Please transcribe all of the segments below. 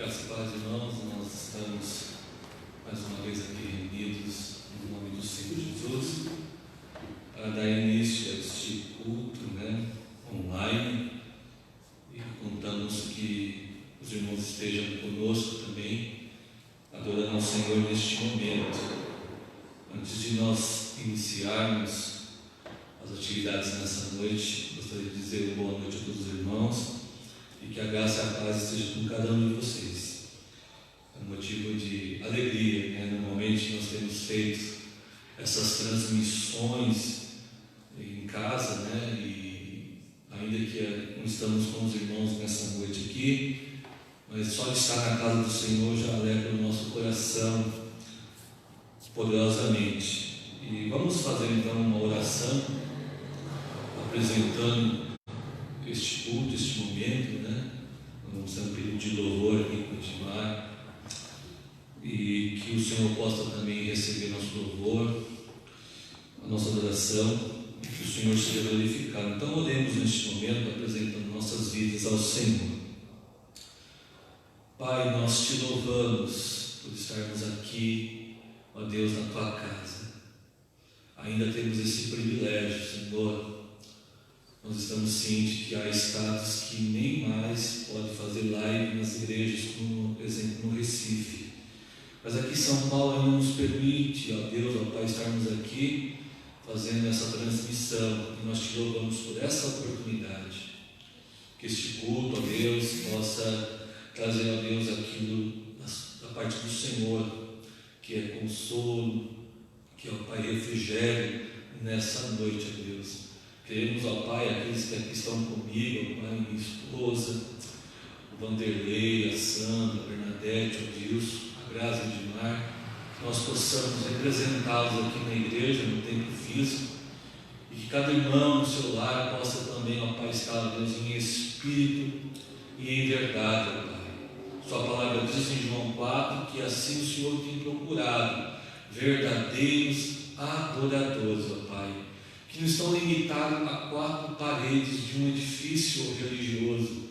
Graças e paz, irmãos, nós estamos mais uma vez aqui reunidos no nome do Senhor Jesus para dar início a este culto, online, e contamos que os irmãos estejam conosco também, adorando ao Senhor neste momento. Antes de nós iniciarmos as atividades nessa noite, gostaria de dizer boa noite a todos os irmãos e que a graça e a paz estejam com cada um de vocês. É um motivo de alegria, Normalmente nós temos feito essas transmissões em casa, e ainda que não estamos com os irmãos nessa noite aqui, mas só de estar na casa do Senhor já alegra o nosso coração poderosamente. E vamos fazer então uma oração apresentando este culto, este momento, Vamos ter um período de louvor aqui com o Edmar, e que o Senhor possa também receber nosso louvor, a nossa adoração, e que o Senhor seja glorificado. Então oremos neste momento, apresentando nossas vidas ao Senhor. Pai, nós te louvamos por estarmos aqui, ó Deus, na tua casa. Ainda temos esse privilégio, Senhor. Nós estamos cientes que há estados que nem mais pode fazer live nas igrejas, como por exemplo no Recife. Mas aqui São Paulo ainda nos permite, ó Deus, ó Pai, estarmos aqui fazendo essa transmissão. E nós te louvamos por essa oportunidade. Que este culto, ó Deus, possa trazer, ó Deus, aquilo da parte do Senhor, que é consolo, que é, ó Pai, refrigério nessa noite, ó Deus. Queremos, ó Pai, aqueles que aqui estão comigo, ó Pai, minha esposa, o Vanderlei, a Sandra, a Bernadette, o Dilson, a Graça e o Edmar, que nós possamos representá-los aqui na igreja, no templo físico, e que cada irmão no seu lar possa também, ó Pai, estar, ó Deus, em espírito e em verdade, ó Pai. Sua palavra diz em João 4 que assim o Senhor tem procurado verdadeiros adoradores, ó Pai, que não estão limitados a 4 paredes de um edifício religioso,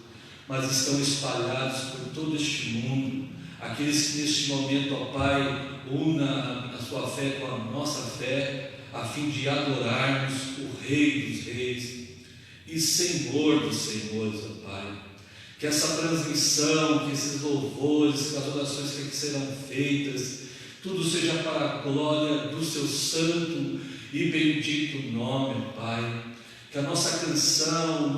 mas estão espalhados por todo este mundo. Aqueles que neste momento, ó Pai, una a sua fé com a nossa fé, a fim de adorarmos o Rei dos Reis e Senhor dos Senhores, ó Pai. Que essa transmissão, que esses louvores, que as orações que aqui serão feitas, tudo seja para a glória do seu santo e bendito nome, Pai. Que a nossa canção,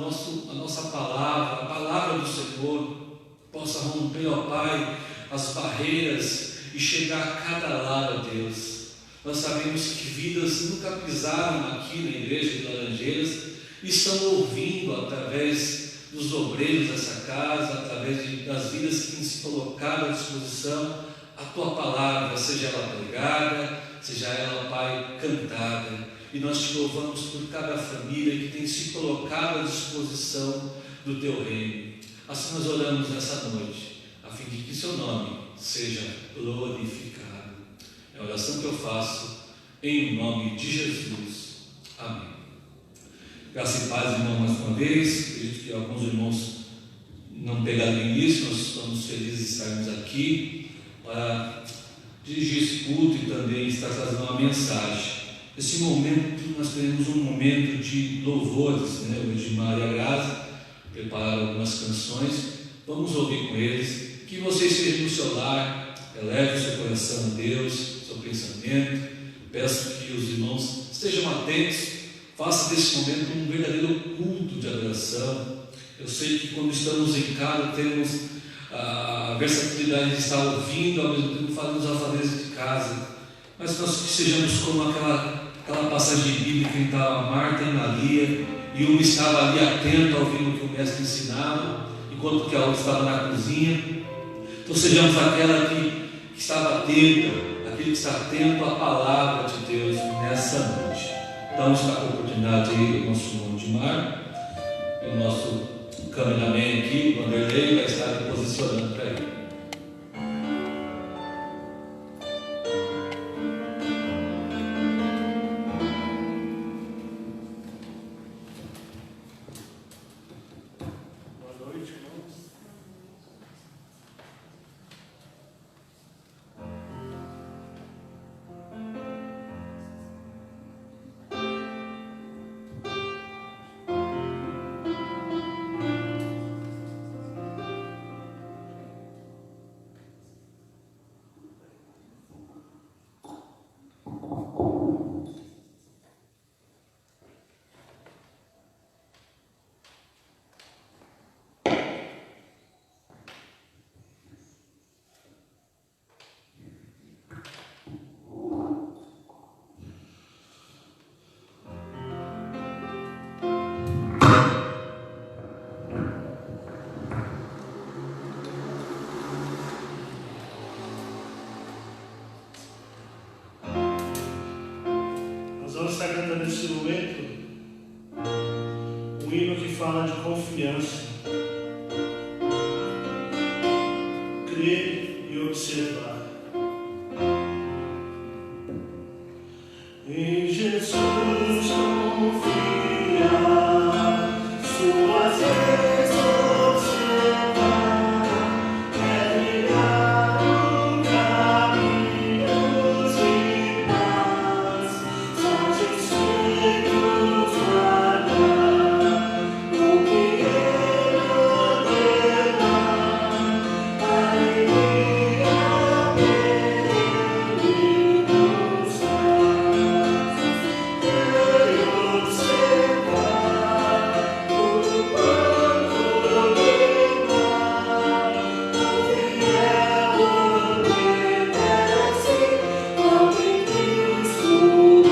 a nossa palavra, a palavra do Senhor, possa romper, ó Pai, as barreiras e chegar a cada lar, ó Deus. Nós sabemos que vidas nunca pisaram aqui na igreja de Laranjeiras e estão ouvindo através dos obreiros dessa casa, através das vidas que têm se colocado à disposição, a tua palavra, seja ela pregada, seja ela, Pai, cantada. E nós te louvamos por cada família que tem se colocado à disposição do teu reino. Assim nós oramos nessa noite, a fim de que seu nome seja glorificado. É a oração que eu faço em nome de Jesus. Amém. Graças e paz, irmão, mais uma vez. Acredito que alguns irmãos não pegaram no início. Nós estamos felizes de estarmos aqui para dirigir esse culto e também estar trazendo uma mensagem. Nesse momento, nós teremos um momento de louvores, O Edmar e a Graça prepararam algumas canções. Vamos ouvir com eles. Que você esteja no seu lar, eleve o seu coração a Deus, seu pensamento. Peço que os irmãos estejam atentos, faça desse momento um verdadeiro culto de adoração. Eu sei que quando estamos em casa temos a versatilidade de estar ouvindo, ao mesmo tempo fazendo os afazeres de casa, mas nós que sejamos como aquela passagem bíblica em que estava Marta e Maria, e uma estava ali atenta, ouvindo o que o mestre ensinava, enquanto que a outra estava na cozinha. Então sejamos aquela que estava atenta, aquele que está atento à palavra de Deus nessa noite. Então está com a oportunidade aí o nosso irmão Edmar, e o nosso cameraman aqui, o Vanderlei, vai estar posicionando para ele. Boa noite, irmãos. fala de confiança. Crer e observar. Em Jesus confiar, suas leis observar, trilhar o caminhos de paz, satisfeitos guardar o que Ele ordenar, alegria Ele nos traz. Ele observar tudo quanto lembrar, o fiel obedece ao que Cristo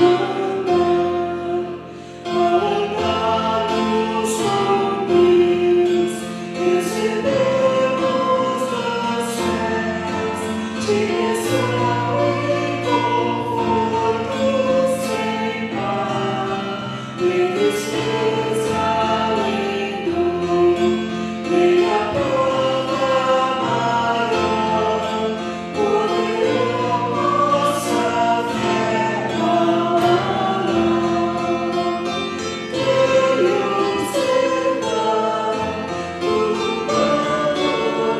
mandar. Ao andarmos com Deus, recebemos dos céus direção e conforto sem par, nem tristeza nem dor, nem a prova maior poderão nossa fé abalar. Ele observar tudo quanto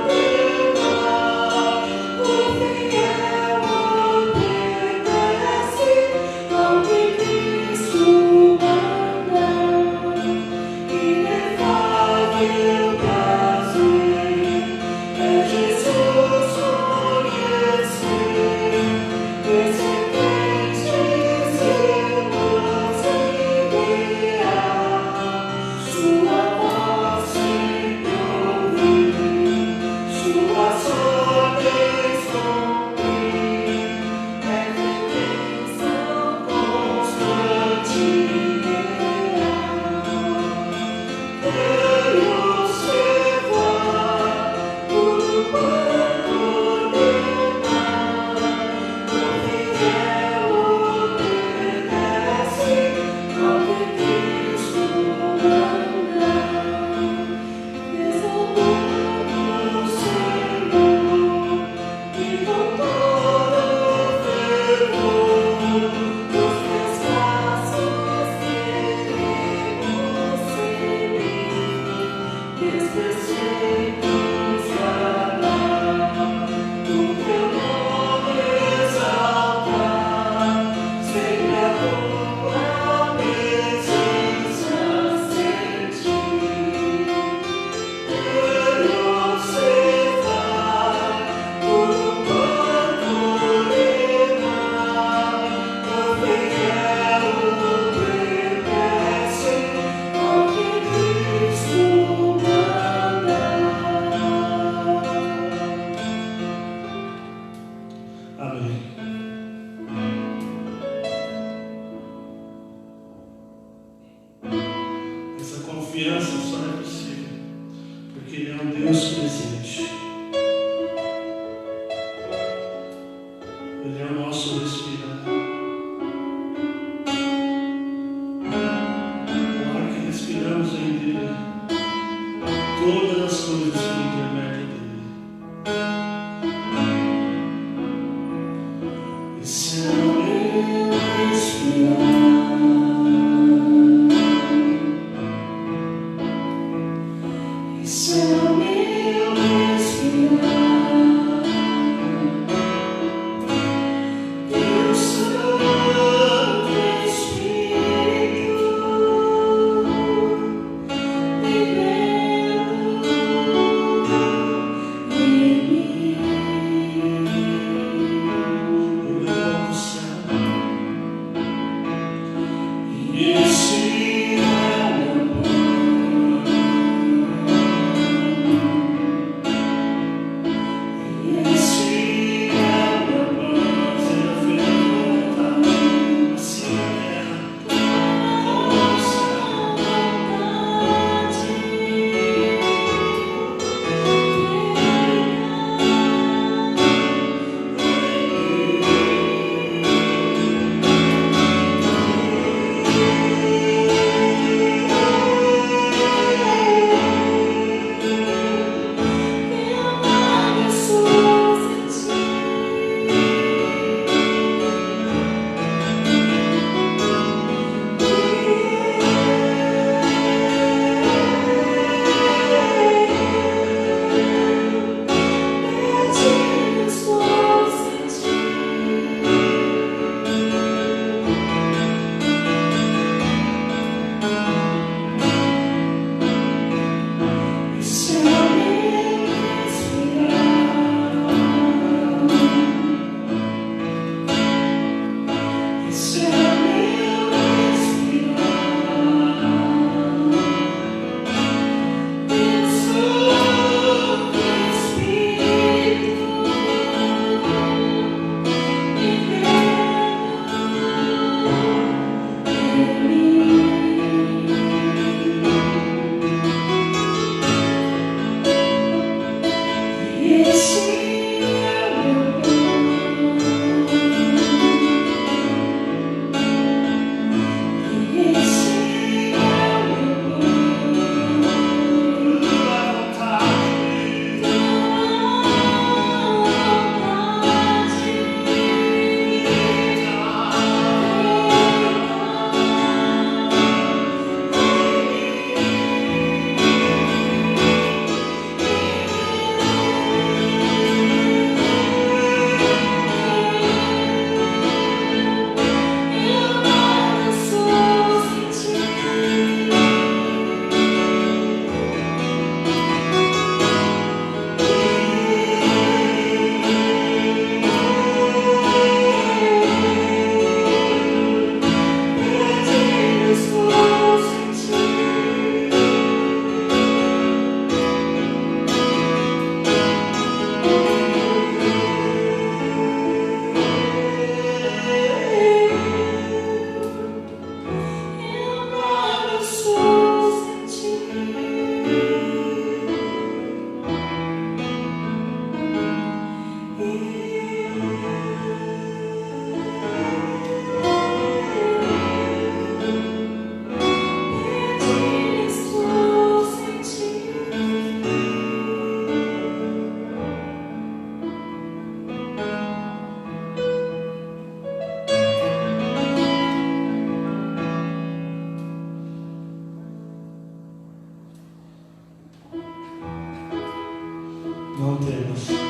lembrar, o fiel obedece ao que Cristo mandar. Inefável prazer é Jesus conhecer, recebentes irmãos e guiar, sua voz sempre ouvir, suas ordens cumprir, é bênção constante e real. Ele observar tudo quanto lembrar, o fiel obedece ao que Cristo mandar. Exaltando o Senhor e com todo fervor, dos teus braços queremos seguir, teus preceitos guardar, o teu nome exaltar, sempre a tua presença sentir. Ele observar tudo quanto lembrar, o fiel obedece ao que Cristo mandar. Amém. Essa confiança só é possível porque Ele é um Deus presente. Ele é o nosso respirar. O ar que respiramos vem dele. Todas as coisas por intermédio dele. Esse é o meu respirar. Esse é o meu respirar. Deus Santo Espírito, vivendo em mim. Eu levanto o céu e esse é o meu pão. Não temos.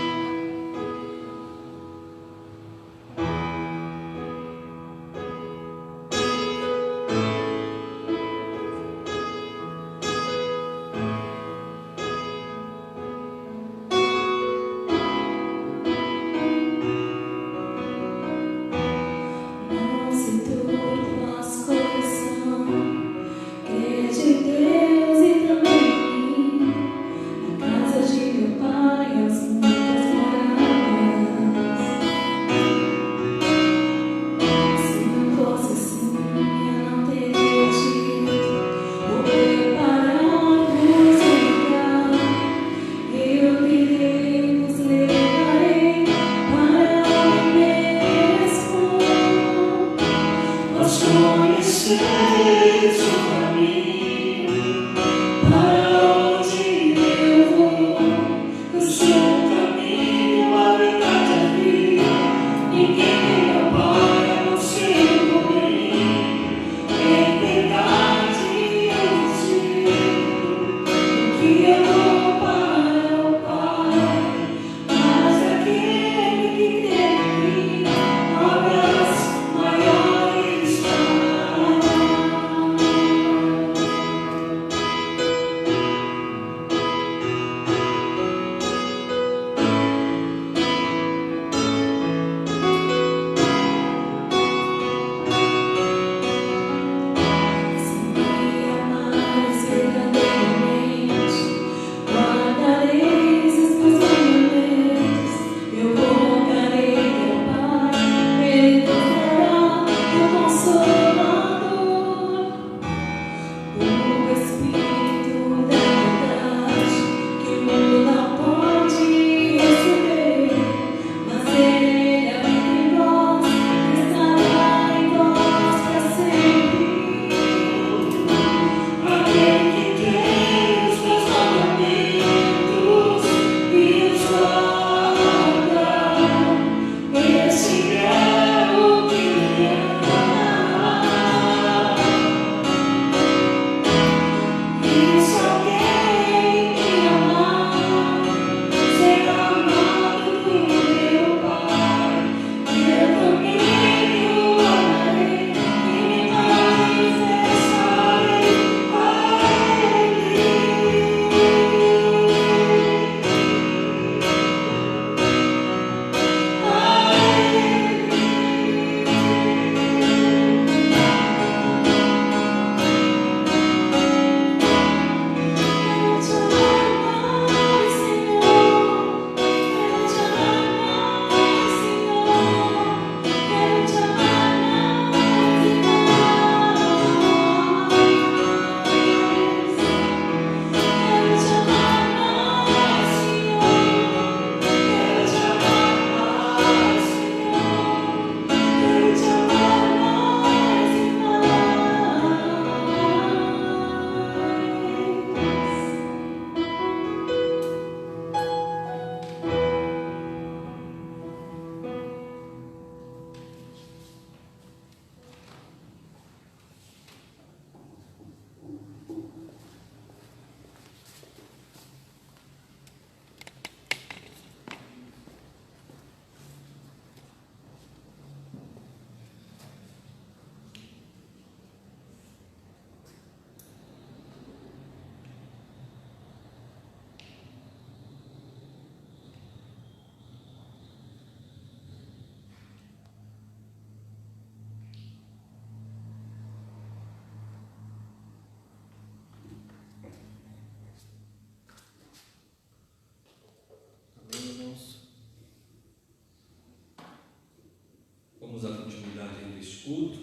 Vamos dar continuidade ainda a este culto.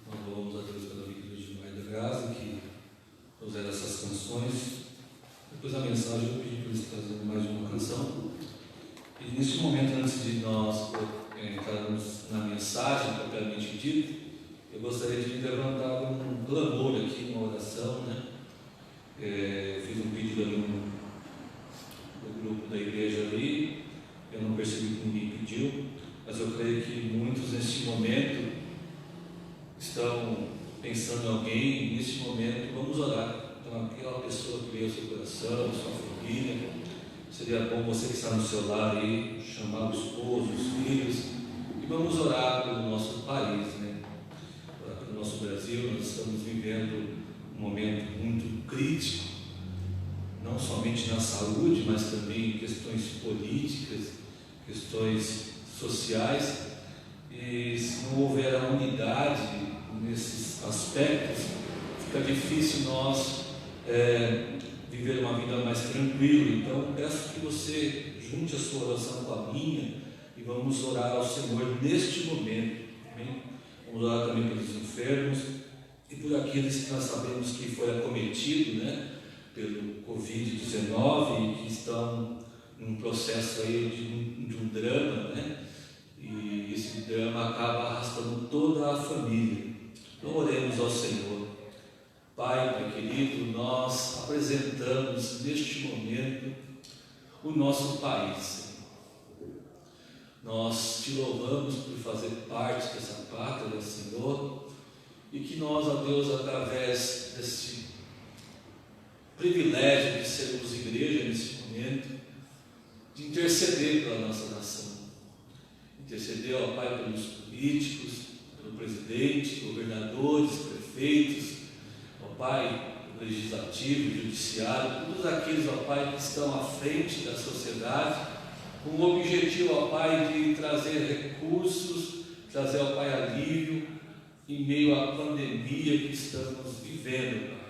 Nós louvamos a Deus pela vida de Pai da Graça, que nos deu essas canções. Depois da mensagem, eu pedi para eles trazerem mais uma canção. E neste momento, antes de nós entrarmos na mensagem propriamente dita, eu gostaria de levantar um clamor aqui, uma oração, né? Eu fiz um pedido ali no grupo da igreja ali, eu não percebi que ninguém pediu, mas eu creio que muitos neste momento estão pensando em alguém. Neste momento vamos orar. Então aquela pessoa que veio ao seu coração, sua família, seria bom você que está no seu lar aí, chamar o esposo, os filhos, e vamos orar pelo nosso país, né? Orar pelo nosso Brasil. Nós estamos vivendo um momento muito crítico, não somente na saúde, mas também em questões políticas, questões sociais, e se não houver a unidade nesses aspectos, fica difícil nós viver uma vida mais tranquila. Então peço que você junte a sua oração com a minha e vamos orar ao Senhor neste momento. Amém? Vamos orar também pelos enfermos e por aqueles que nós sabemos que foi acometido, né, pelo Covid-19 e que estão num processo aí de um drama, né? E esse drama acaba arrastando toda a família. Então oremos ao Senhor. Pai querido, nós apresentamos neste momento o nosso país, Senhor. Nós te louvamos por fazer parte dessa pátria, Senhor, e que nós, ó Deus, através desse privilégio de sermos igreja nesse momento, de interceder pela nossa nação, interceder, ó Pai, pelos políticos, pelo presidente, governadores, prefeitos, ó Pai, legislativo, judiciário, todos aqueles, ó Pai, que estão à frente da sociedade, com o objetivo, ó Pai, de trazer recursos, trazer, ó Pai, alívio em meio à pandemia que estamos vivendo, Pai.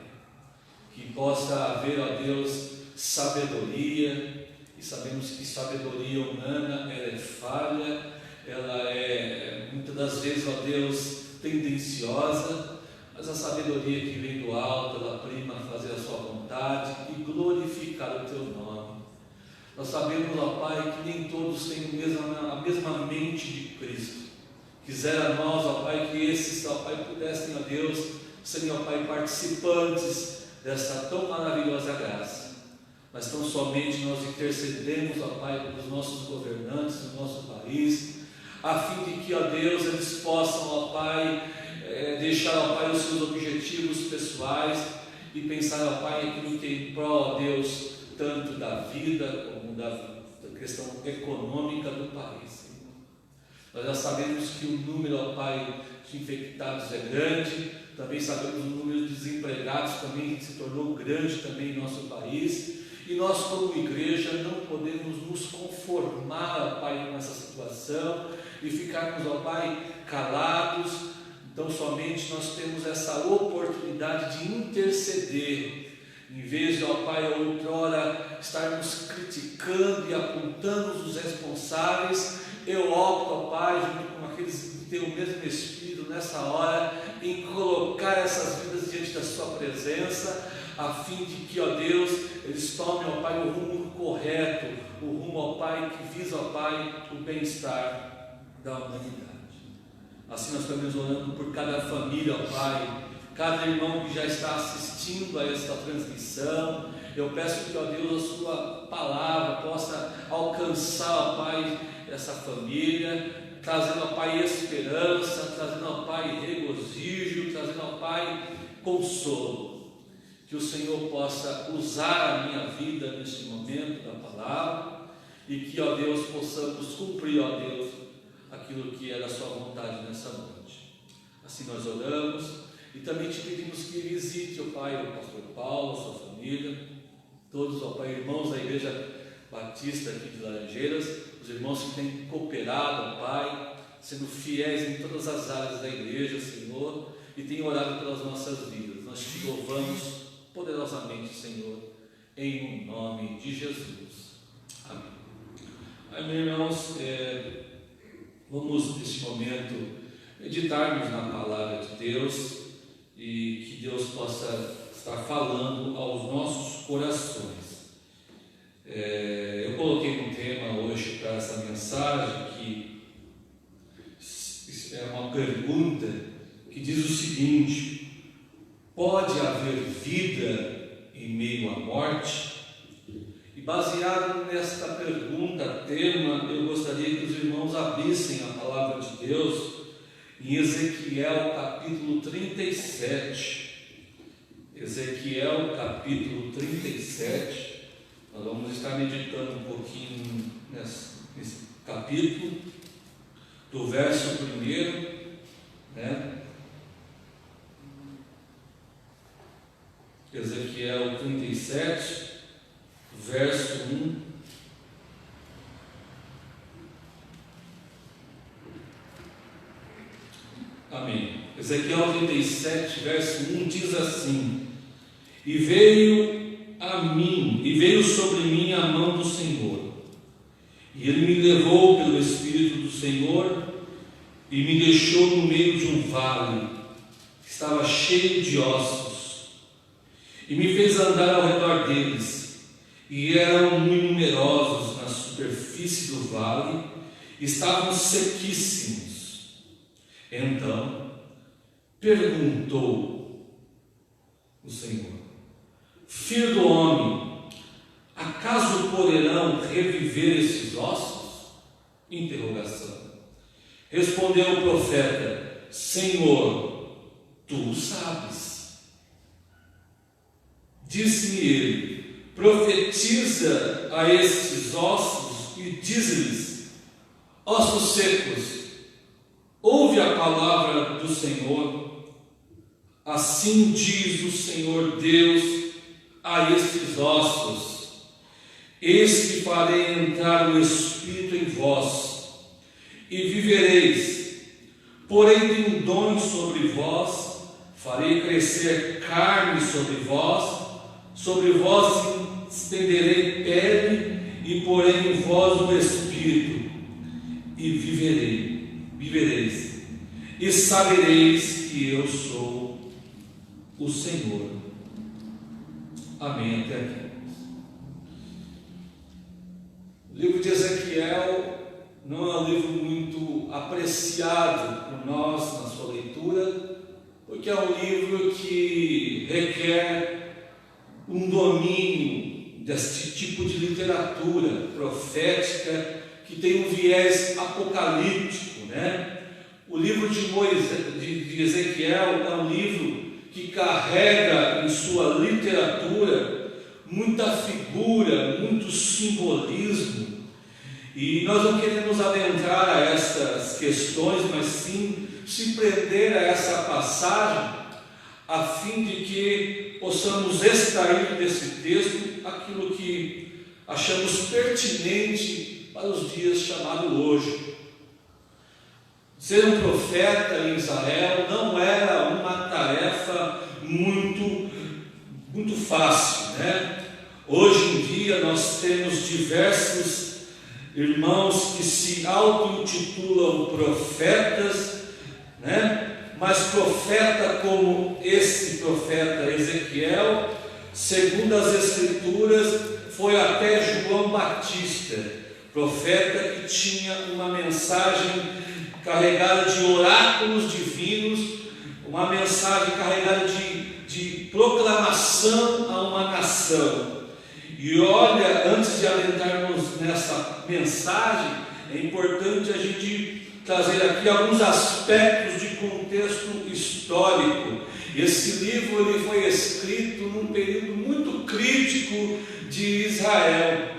Que possa haver, ó Deus, sabedoria, e sabemos que sabedoria humana ela é falha, ela é muitas das vezes, ó Deus, tendenciosa, mas a sabedoria que vem do alto, ela prima a fazer a sua vontade e glorificar o teu nome. Nós sabemos, ó Pai, que nem todos têm a mesma mente de Cristo. Quisera nós, ó Pai, que esses, ó Pai, pudessem, ó Deus, serem, ó Pai, participantes dessa tão maravilhosa graça. Mas tão somente nós intercedemos, ó Pai, pelos nossos governantes do nosso país, a fim de que, ó Deus, eles possam, ó Pai, deixar, ó Pai, os seus objetivos pessoais e pensar, ó Pai, aquilo que é em prol, ó Deus, tanto da vida como da questão econômica do país. Nós já sabemos que o número, ó Pai, de infectados é grande, também sabemos o número de desempregados também se tornou grande também em nosso país, e nós como igreja não podemos nos conformar, ó Pai, com essa situação e ficarmos, ó Pai, calados. Então somente nós temos essa oportunidade de interceder, em vez de, ó Pai, outrora estarmos criticando e apontando os responsáveis. Eu opto, ó Pai, junto com aqueles que têm o mesmo Espírito nessa hora, em colocar essas vidas diante da sua presença, a fim de que, ó Deus, eles tomem, ó Pai, o rumo correto, o rumo, ó Pai, que visa, ó Pai, o bem-estar da humanidade. Assim nós estamos orando por cada família, ó Pai, cada irmão que já está assistindo a esta transmissão. Eu peço que, ó Deus, a sua palavra possa alcançar, ó Pai, essa família, trazendo, ó Pai, esperança, trazendo, ó Pai, regozijo, trazendo, ó Pai, consolo. Que o Senhor possa usar a minha vida neste momento da palavra e que, ó Deus, possamos cumprir, ó Deus, aquilo que era a sua vontade nessa noite. Assim nós oramos e também te pedimos que visite, ó Pai, o pastor Paulo, a sua família, todos, ó Pai, irmãos da Igreja Batista aqui de Laranjeiras, os irmãos que têm cooperado, ó Pai, sendo fiéis em todas as áreas da igreja, Senhor, e têm orado pelas nossas vidas. Nós te louvamos poderosamente, Senhor, em nome de Jesus. Amém. Amém, irmãos. Vamos neste momento meditarmos na palavra de Deus e que Deus possa estar falando aos nossos corações. Eu coloquei um tema hoje para essa mensagem que é uma pergunta que diz o seguinte: pode haver vida em meio à morte? E baseado nesta pergunta, tema, eu gostaria que os irmãos abrissem a palavra de Deus em Ezequiel capítulo 37. Ezequiel capítulo 37. Nós vamos estar meditando um pouquinho nesse capítulo, do verso 1, né? Ezequiel 37, verso 1. Amém. Ezequiel 37, verso 1 diz assim: E veio sobre mim a mão do Senhor, e Ele me levou pelo Espírito do Senhor, e me deixou no meio de um vale, que estava cheio de ossos, e me fez andar ao redor deles, e eram muito numerosos na superfície do vale, e estavam sequíssimos. Então perguntou o Senhor: Filho do homem, acaso poderão reviver esses ossos? Interrogação. Respondeu o profeta: Senhor, tu sabes. Disse-me ele: Profetiza a estes ossos e dize-lhes: Ossos secos, ouve a palavra do Senhor. Assim diz o Senhor Deus a estes ossos: Eis que farei entrar o Espírito em vós, e vivereis. Porei tendões sobre vós, farei crescer carne sobre vós estenderei pele, e porei em vós o Espírito, e vivereis, e sabereis que eu sou o Senhor. Amém. Até aqui. O livro de Ezequiel não é um livro muito apreciado por nós na sua leitura, porque é um livro que requer um domínio deste tipo de literatura profética, que tem um viés apocalíptico, né? O livro de Ezequiel é um livro que carrega em sua literatura muita figura, muito simbolismo, e nós não queremos adentrar a essas questões, mas sim se prender a essa passagem, a fim de que possamos extrair desse texto aquilo que achamos pertinente para os dias chamados hoje. Ser um profeta em Israel não era uma tarefa muito fácil, né? Hoje em dia nós temos diversos irmãos que se auto-intitulam profetas, né? Mas profeta como esse profeta Ezequiel, segundo as Escrituras, foi até João Batista, profeta que tinha uma mensagem carregada de oráculos divinos, uma mensagem carregada de proclamação a uma nação. E olha, antes de adentrarmos nessa mensagem, é importante a gente trazer aqui alguns aspectos de contexto histórico. Esse livro ele foi escrito num período muito crítico de Israel.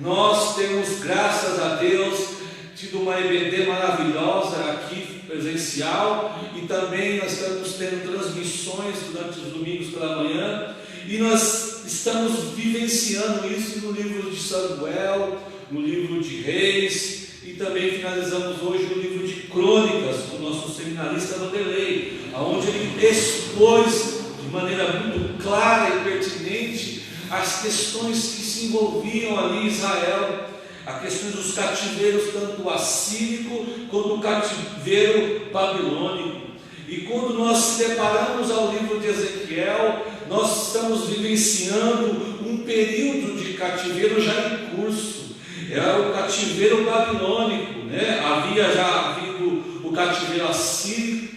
Nós temos, graças a Deus, tido uma EBD maravilhosa aqui presencial, e também nós estamos tendo transmissões durante os domingos pela manhã, e nós estamos vivenciando isso no livro de Samuel, no livro de Reis, e também finalizamos hoje no livro de Crônicas, com o nosso seminarista Vanderlei, onde ele expôs de maneira muito clara e pertinente as questões que se envolviam ali em Israel, a questão dos cativeiros, tanto o assírico quanto o cativeiro babilônico. E quando nós se deparamos ao livro de Ezequiel, nós estamos vivenciando um período de cativeiro já em curso. Era o cativeiro babilônico, né? Havia já havido o cativeiro assírio,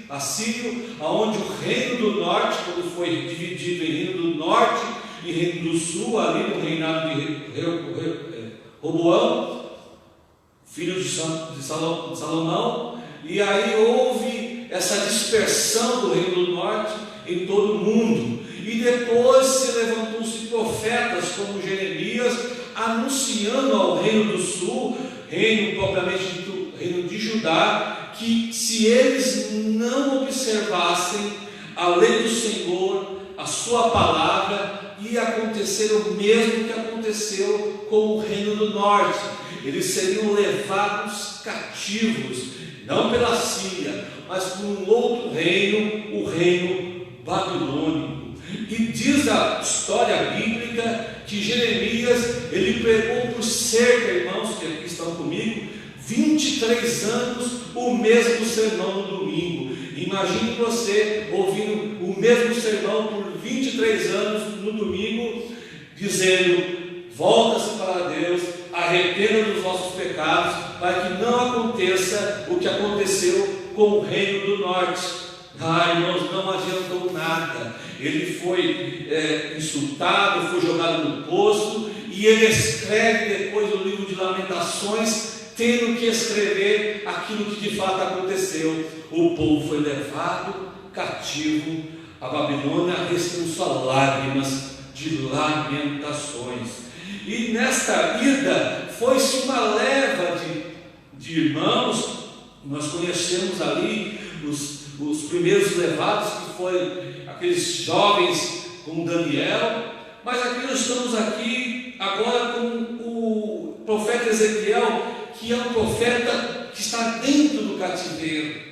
onde o reino do norte, quando foi dividido em reino do norte e reino do sul, ali no reinado de Roboão, filho de Salomão, e aí houve essa dispersão do reino do norte em todo o mundo, e depois se levantou-se profetas como Jeremias, anunciando ao reino do sul, reino propriamente dito, reino de Judá, que se eles não observassem a lei do Senhor, a sua palavra, ia acontecer o mesmo que aconteceu com o reino do norte. Eles seriam levados cativos, não pela Síria, mas por um outro reino, o reino babilônico. E diz a história bíblica que Jeremias, ele pregou por cerca, irmãos que aqui estão comigo, 23 anos o mesmo sermão no domingo. Imagine você ouvindo o mesmo sermão por 23 anos no domingo, dizendo: volta-se para Deus, arrependa dos vossos pecados, para que não aconteça o que aconteceu com o reino do norte. Irmãos, não adiantou nada. Ele foi insultado, foi jogado no poço, e ele escreve depois o livro de Lamentações, tendo que escrever aquilo que de fato aconteceu. O povo foi levado cativo à Babilônia, recebeu só lágrimas de lamentações. E nesta ida foi-se uma leva de irmãos. Nós conhecemos ali os primeiros levados, que foram aqueles jovens com Daniel, mas aqui nós estamos aqui agora com o profeta Ezequiel, que é um profeta que está dentro do cativeiro.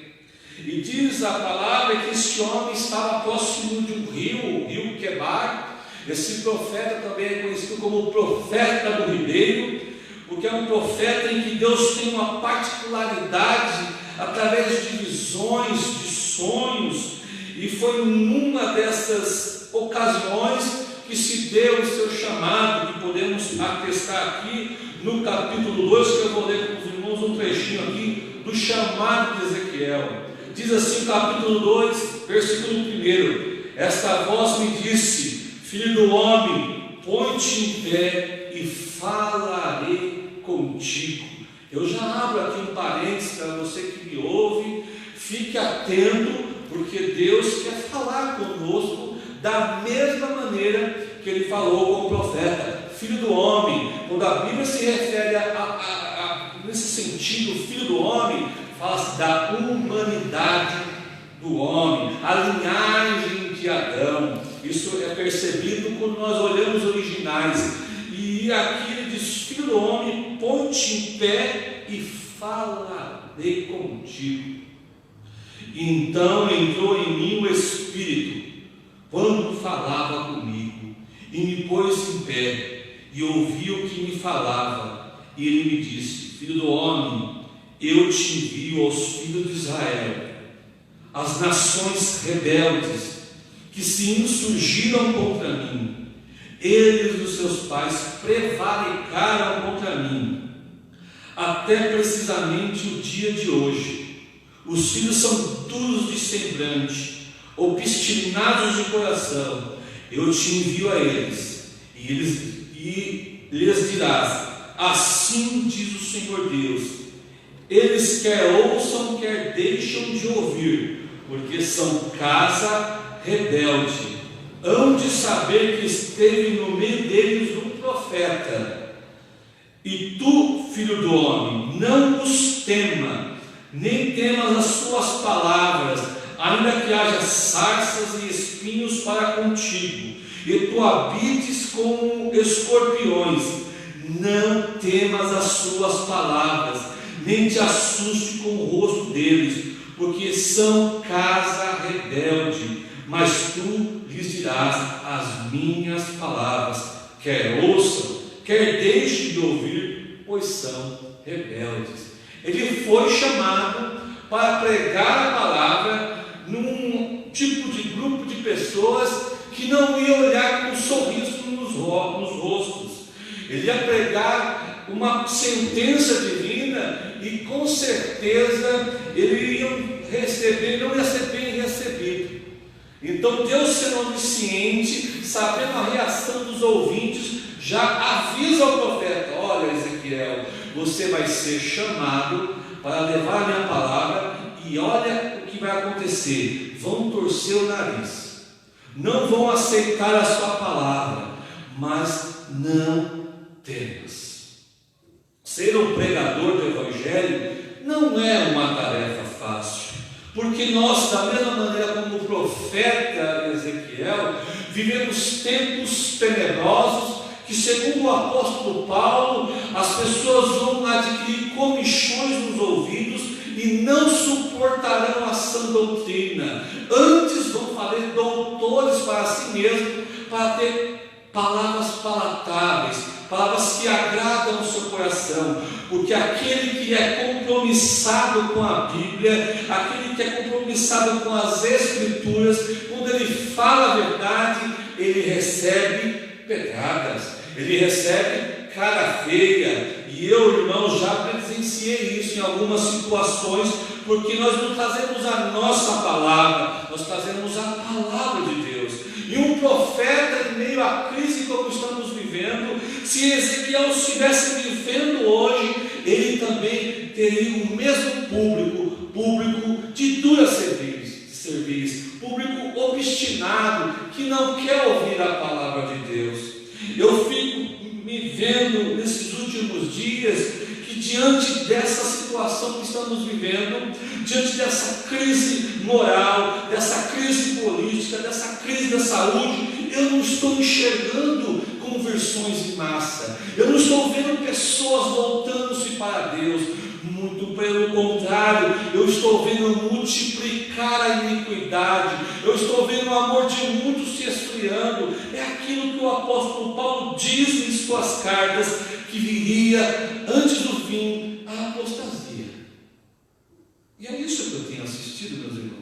E diz a palavra que este homem estava próximo de um rio, o rio Quebar. Esse profeta também é conhecido como o profeta do ribeiro, porque é um profeta em que Deus tem uma particularidade através de visões, de sonhos, e foi numa dessas ocasiões que se deu o seu chamado, que podemos atestar aqui no capítulo 2, que eu vou ler com os irmãos um trechinho aqui do chamado de Ezequiel. Diz assim, capítulo 2, versículo 1: esta voz me disse: filho do homem, põe-te em pé e falarei contigo. Eu já abro aqui um parênteses para você que me ouve, fique atento, porque Deus quer falar conosco da mesma maneira que Ele falou com o profeta. Filho do homem, quando a Bíblia se refere nesse sentido, filho do homem, fala-se da humanidade do homem, a linhagem de Adão. Isso é percebido quando nós olhamos os originais. E aqui ele diz: filho do homem, põe-te em pé e falarei contigo. Então entrou em mim o Espírito, quando falava comigo, e me pôs em pé, e ouvi o que me falava. E ele me disse: filho do homem, eu te envio aos filhos de Israel, as nações rebeldes, que se insurgiram contra mim. Eles e os seus pais prevaricaram contra mim, até precisamente o dia de hoje. Os filhos são duros de semblante, obstinados de coração. Eu te envio a eles, e lhes dirás: assim diz o Senhor Deus, eles quer ouçam, quer deixam de ouvir, porque são casa rebelde. Hão de saber que esteve no meio deles um profeta. E tu, filho do homem, não os tema, nem temas as suas palavras, ainda que haja sarças e espinhos para contigo, e tu habites como escorpiões. Não temas as suas palavras, nem te assuste com o rosto deles, porque são casa rebelde. Mas tu lhes dirás as minhas palavras, quer ouçam, quer deixem de ouvir, pois são rebeldes. Ele foi chamado para pregar a palavra num tipo de grupo de pessoas que não ia olhar com um sorriso nos rostos. Ele ia pregar uma sentença divina, e com certeza ele não ia ser bem recebido. Então Deus, sendo onisciente, sabendo a reação dos ouvintes, já avisa ao profeta: olha, Ezequiel, você vai ser chamado para levar a minha palavra, e olha o que vai acontecer: vão torcer o nariz, não vão aceitar a sua palavra, mas não temas. Ser um pregador do Evangelho não é uma tarefa fácil, porque nós, da mesma maneira como o profeta Ezequiel, vivemos tempos tenebrosos que, segundo o apóstolo Paulo, as pessoas vão adquirir comichões nos ouvidos e não suportarão a sã doutrina. Antes vão fazer doutores para si mesmos, para ter palavras palatáveis, palavras que agradam o seu coração, porque aquele que é compromissado com a Bíblia, aquele que é compromissado com as Escrituras, quando ele fala a verdade, ele recebe pedradas, ele recebe cara feia. E eu, irmão, já presenciei isso em algumas situações, porque nós não trazemos a nossa palavra, nós trazemos a palavra de Deus. E um profeta, em meio à crise como estamos vivendo, se Ezequiel estivesse vivendo hoje, ele também teria o mesmo público de dura serviço, público obstinado, que não quer ouvir a palavra de Deus. Eu fico me vendo nesses últimos dias que, diante dessa situação que estamos vivendo, diante dessa crise moral, dessa crise política, dessa crise da saúde, eu não estou enxergando conversões em massa, eu não estou vendo pessoas voltando-se para Deus. Muito pelo contrário, eu estou vendo multiplicar a iniquidade, eu estou vendo o amor de muitos se esfriando. É aquilo que o apóstolo Paulo diz em suas cartas, que viria antes do fim a apostasia. E é isso que eu tenho assistido, meus irmãos.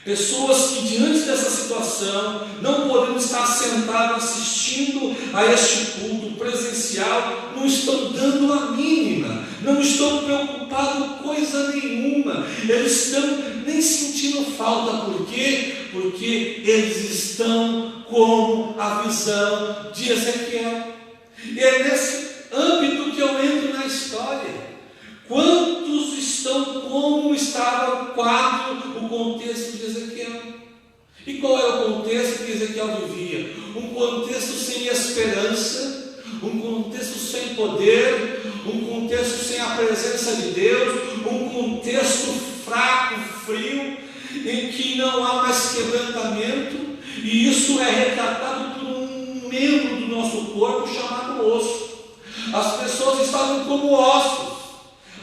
Pessoas que, diante dessa situação, não podendo estar sentados assistindo a este culto presencial, não estão dando a mínima, não estão preocupados com coisa nenhuma, eles estão nem sentindo falta. Por quê? Porque eles estão com a visão de Ezequiel. E é nesse âmbito que eu entro na história. Quantos estão como estava o quadro, o contexto de Ezequiel? E qual é o contexto que Ezequiel vivia? Um contexto sem esperança, um contexto sem poder, um contexto sem a presença de Deus, um contexto fraco, frio, em que não há mais quebrantamento, e isso é retratado por um membro do nosso corpo chamado osso. As pessoas estavam como ossos.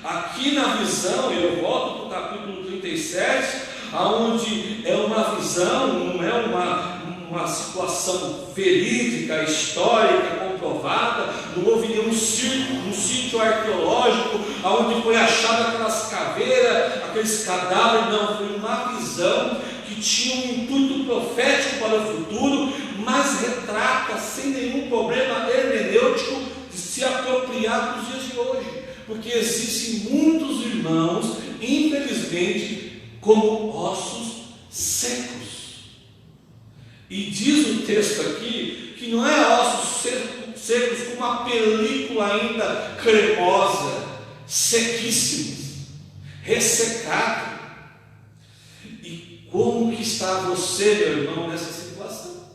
Aqui na visão, eu volto para o capítulo 37, onde é uma visão, não é uma situação verídica, histórica, comprovada, não houve nenhum sítio arqueológico, onde foi achada aquelas caveiras, aqueles cadáveres, não, foi uma visão que tinha um intuito profético para o futuro, mas retrata sem nenhum problema hermenêutico de se apropriar dos dias de hoje. Porque existem muitos irmãos, infelizmente, como ossos secos. E diz o texto aqui que não é ossos secos com uma película ainda cremosa, sequíssimos, ressecado. E como que está você, meu irmão, nessa situação?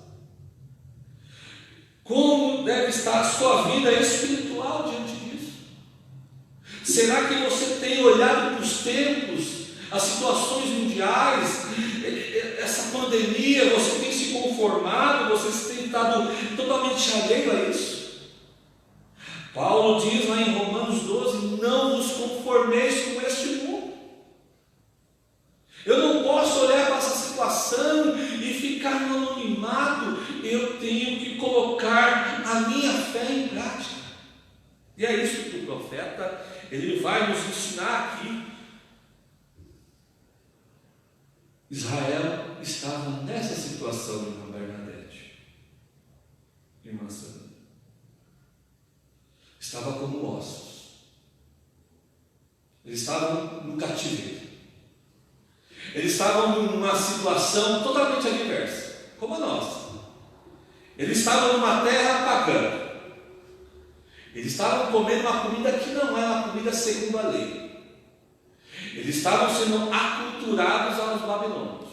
Como deve estar a sua vida espiritual diante disso? Será que você tem olhado para os tempos, as situações mundiais, essa pandemia, você tem se conformado, você tem estado totalmente alheio a isso? Paulo diz lá em Romanos 12, não vos conformeis com este mundo. Eu não posso olhar para essa situação e ficar no anonimato, eu tenho que colocar a minha fé em prática. E é isso que o profeta, ele vai nos ensinar aqui. Israel estava nessa situação, irmã Bernadette, irmã Sandra. Estava como ossos. Eles estavam no cativeiro. Eles estavam numa situação totalmente adversa, como a nossa. Eles estavam numa terra pagã. Eles estavam comendo uma comida que não é uma comida segundo a lei. Eles estavam sendo aculturados aos babilônios.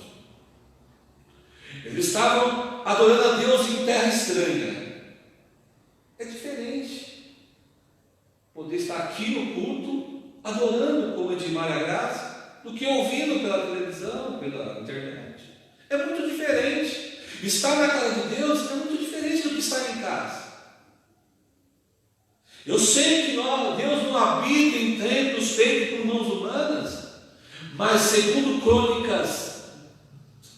Eles estavam adorando a Deus em terra estranha. estar aqui no culto, adorando como Edmar e a Graça, do que ouvindo pela televisão, pela internet. É muito diferente. Estar na casa de Deus é muito diferente do que estar em casa. Eu sei que Deus não habita em templos feitos por mãos humanas, mas segundo Crônicas,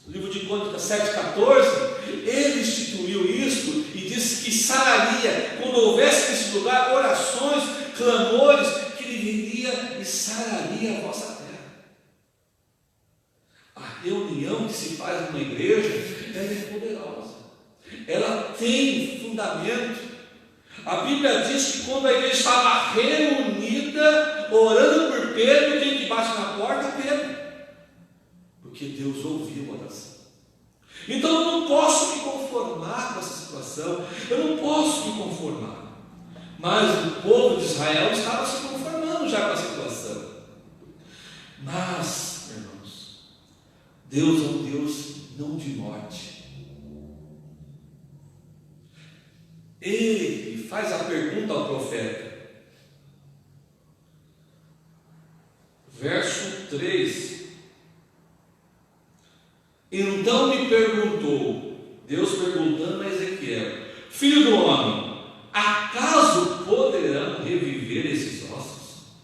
livro de Crônicas 7,14, ele instituiu isso e disse que sararia, quando houvesse nesse lugar orações, clamores, que ele viria e sararia a vossa terra. A reunião que se faz numa igreja, ela é poderosa, ela tem fundamento. A Bíblia diz que quando a igreja estava reunida, orando por Pedro, quem que bate na porta? Pedro. Porque Deus ouviu a oração. Então eu não posso me conformar com essa situação, eu não posso me conformar. Mas o povo de Israel estava se conformando já com a situação. Mas, irmãos, Deus é um Deus não de morte. Ele faz a pergunta ao profeta. Verso 3. Então me perguntou, Deus perguntando a Ezequiel: filho do homem, acaso poderão reviver esses ossos?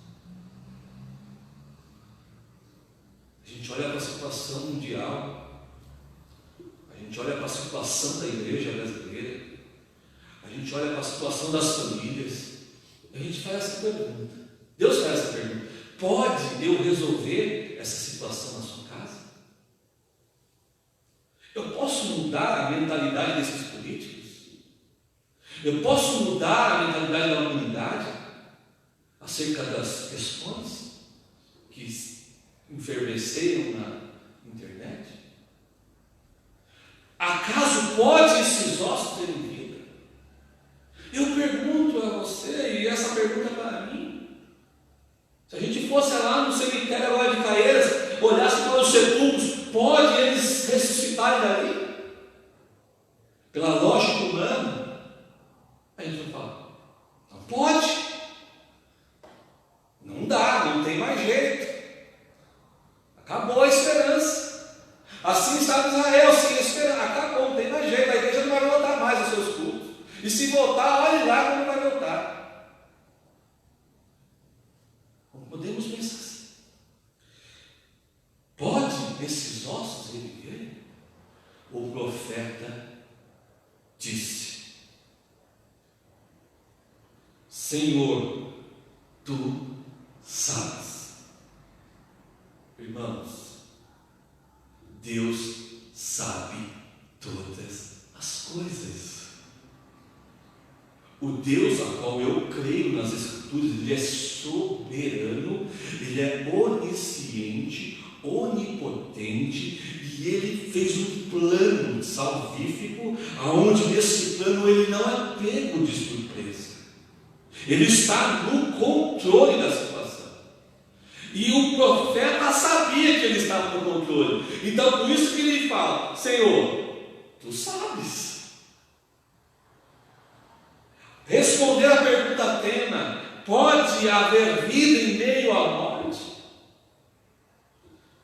A gente olha para a situação mundial, a gente olha para a situação da igreja brasileira, a gente olha para a situação das famílias, a gente faz essa pergunta. Deus faz essa pergunta: pode eu resolver essa situação na sua casa? Eu posso mudar a mentalidade desses políticos? Eu posso mudar a mentalidade da humanidade acerca das questões que enfervesceiam na internet? Acaso pode esses ossos terem vida? Eu pergunto a você, e essa pergunta é para mim. Se a gente fosse lá no cemitério agora de Caieiras, olhasse para os sepulcros, pode eles ressuscitarem dali? Pela lógica humana, a gente não fala, não pode, não dá, não tem mais jeito, acabou a esperança. Assim está Israel, sem esperança, acabou, não tem mais jeito, a igreja não vai voltar mais aos seus cultos, e se voltar, olhe lá como vai voltar. Não podemos pensar assim. Pode esses ossos reviver? O profeta disse: Senhor, tu sabes. Irmãos, Deus sabe todas as coisas. O Deus a qual eu creio nas Escrituras, Ele é soberano, Ele é onisciente, onipotente, e Ele fez um plano salvífico, aonde nesse plano Ele não é pego de surpresa. Ele está no controle da situação. E o profeta sabia que ele estava no controle. Então por isso que ele fala: Senhor, tu sabes. Responder a pergunta tema: pode haver vida em meio à morte?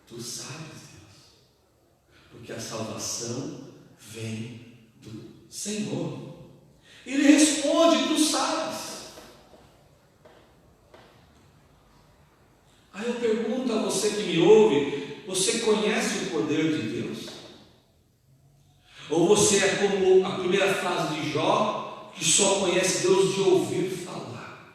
Tu sabes, Deus, porque a salvação vem do Senhor. Ele responde: tu sabes. Aí eu pergunto a você que me ouve: você conhece o poder de Deus? Ou você é como a primeira frase de Jó, que só conhece Deus de ouvir falar?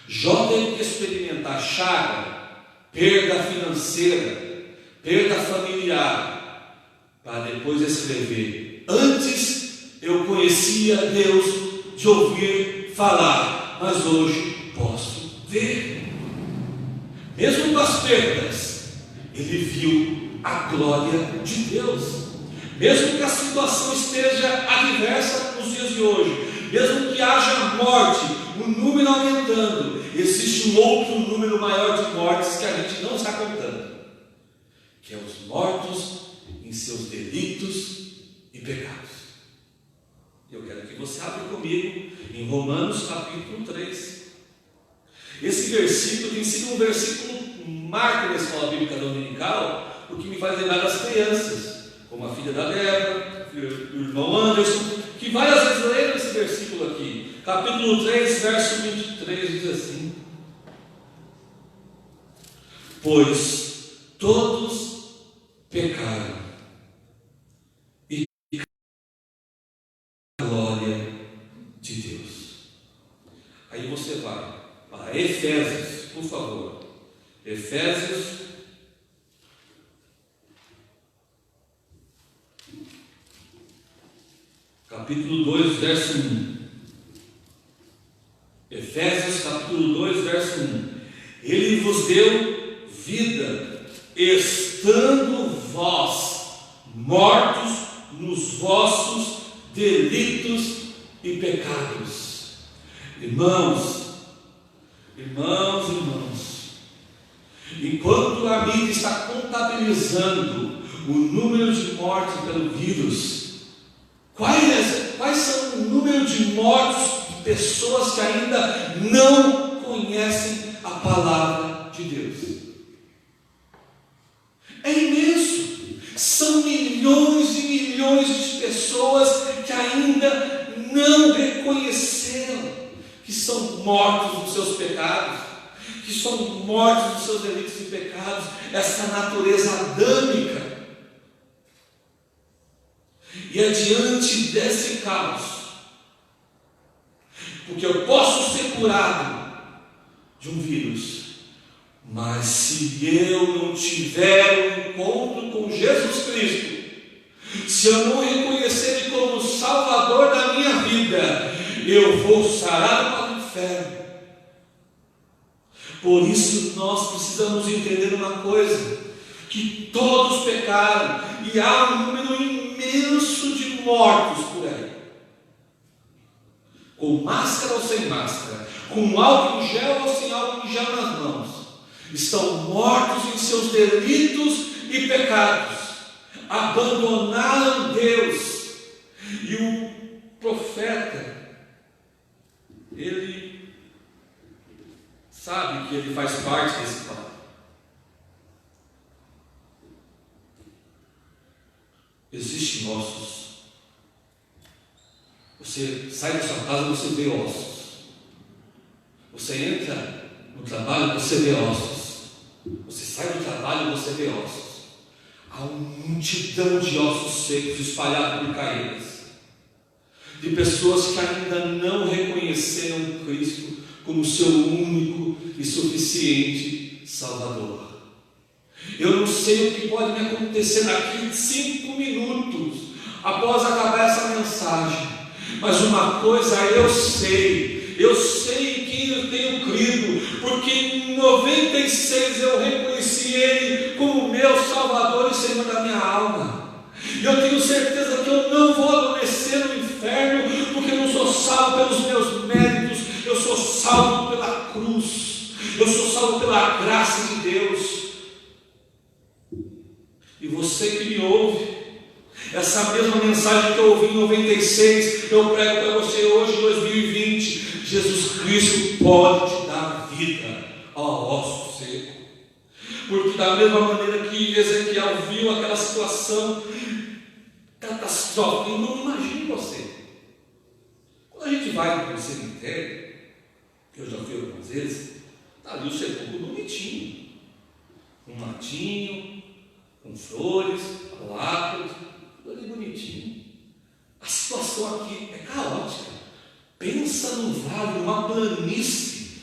Jó teve que experimentar chaga, perda financeira, perda familiar, para depois escrever: antes eu conhecia Deus de ouvir falar, mas hoje posso ver. Mesmo com as perdas, ele viu a glória de Deus. Mesmo que a situação esteja adversa nos dias de hoje, mesmo que haja morte, o número aumentando, existe um outro número maior de mortes que a gente não está contando, que é os mortos em seus delitos e pecados. Eu quero que você abra comigo em Romanos capítulo 3. Esse versículo tem sido um versículo marco na escola bíblica dominical, porque me faz lembrar das crianças, como a filha da Débora, o irmão Anderson, que várias vezes leram esse versículo aqui. Capítulo 3, verso 23 diz assim: pois todos pecaram e a glória de Deus. Aí você vai para Efésios, por favor. Efésios capítulo 2, verso 1. Efésios capítulo 2, verso 1. Ele vos deu vida, estando vós mortos nos vossos delitos e pecados. Irmãos, enquanto a mídia está contabilizando o número de mortes pelo vírus, quais são o número de mortos de pessoas que ainda não conhecem a palavra de Deus? É imenso. São milhões e milhões de pessoas que ainda não reconheceram que são mortos nos seus pecados, que são mortos nos seus delitos e pecados, essa natureza adâmica. E é diante desse caos, porque eu posso ser curado de um vírus, mas se eu não tiver um encontro com Jesus Cristo, se eu não reconhecer Ele como Salvador da minha vida, eu vou sarado para o inferno. Por isso nós precisamos entender uma coisa, que todos pecaram, e há um número imenso de mortos por aí, com máscara ou sem máscara, com álcool em gel ou sem álcool em gel nas mãos, estão mortos em seus delitos e pecados, abandonaram Deus. E o profeta, ele sabe que ele faz parte desse quadro. Existem ossos. Você sai da sua casa, você vê ossos. Você entra no trabalho, você vê ossos. Você sai do trabalho, você vê ossos. Há uma multidão de ossos secos espalhados por caídas, de pessoas que ainda não reconheceram Cristo como seu único e suficiente Salvador. Eu não sei o que pode me acontecer daqui 5 minutos após acabar essa mensagem, mas uma coisa eu sei em quem eu tenho crido, porque em 96 eu reconheci Ele como meu Salvador e Senhor da minha alma. E eu tenho certeza que eu não vou adormecer no inferno, porque eu não sou salvo pelos meus méritos, eu sou salvo pela cruz, eu sou salvo pela graça de Deus. E você que me ouve, essa mesma mensagem que eu ouvi em 96, eu prego para você hoje em 2020. Jesus Cristo pode te dar vida ao osso seco, porque da mesma maneira que Ezequiel viu aquela situação catastrófica, eu não imagino você. Quando a gente vai para o cemitério, que eu já fui algumas vezes, está ali o sepulcro bonitinho, um matinho, com flores, lápides, tudo ali bonitinho. A situação aqui é caótica. Pensa num vale, numa planície,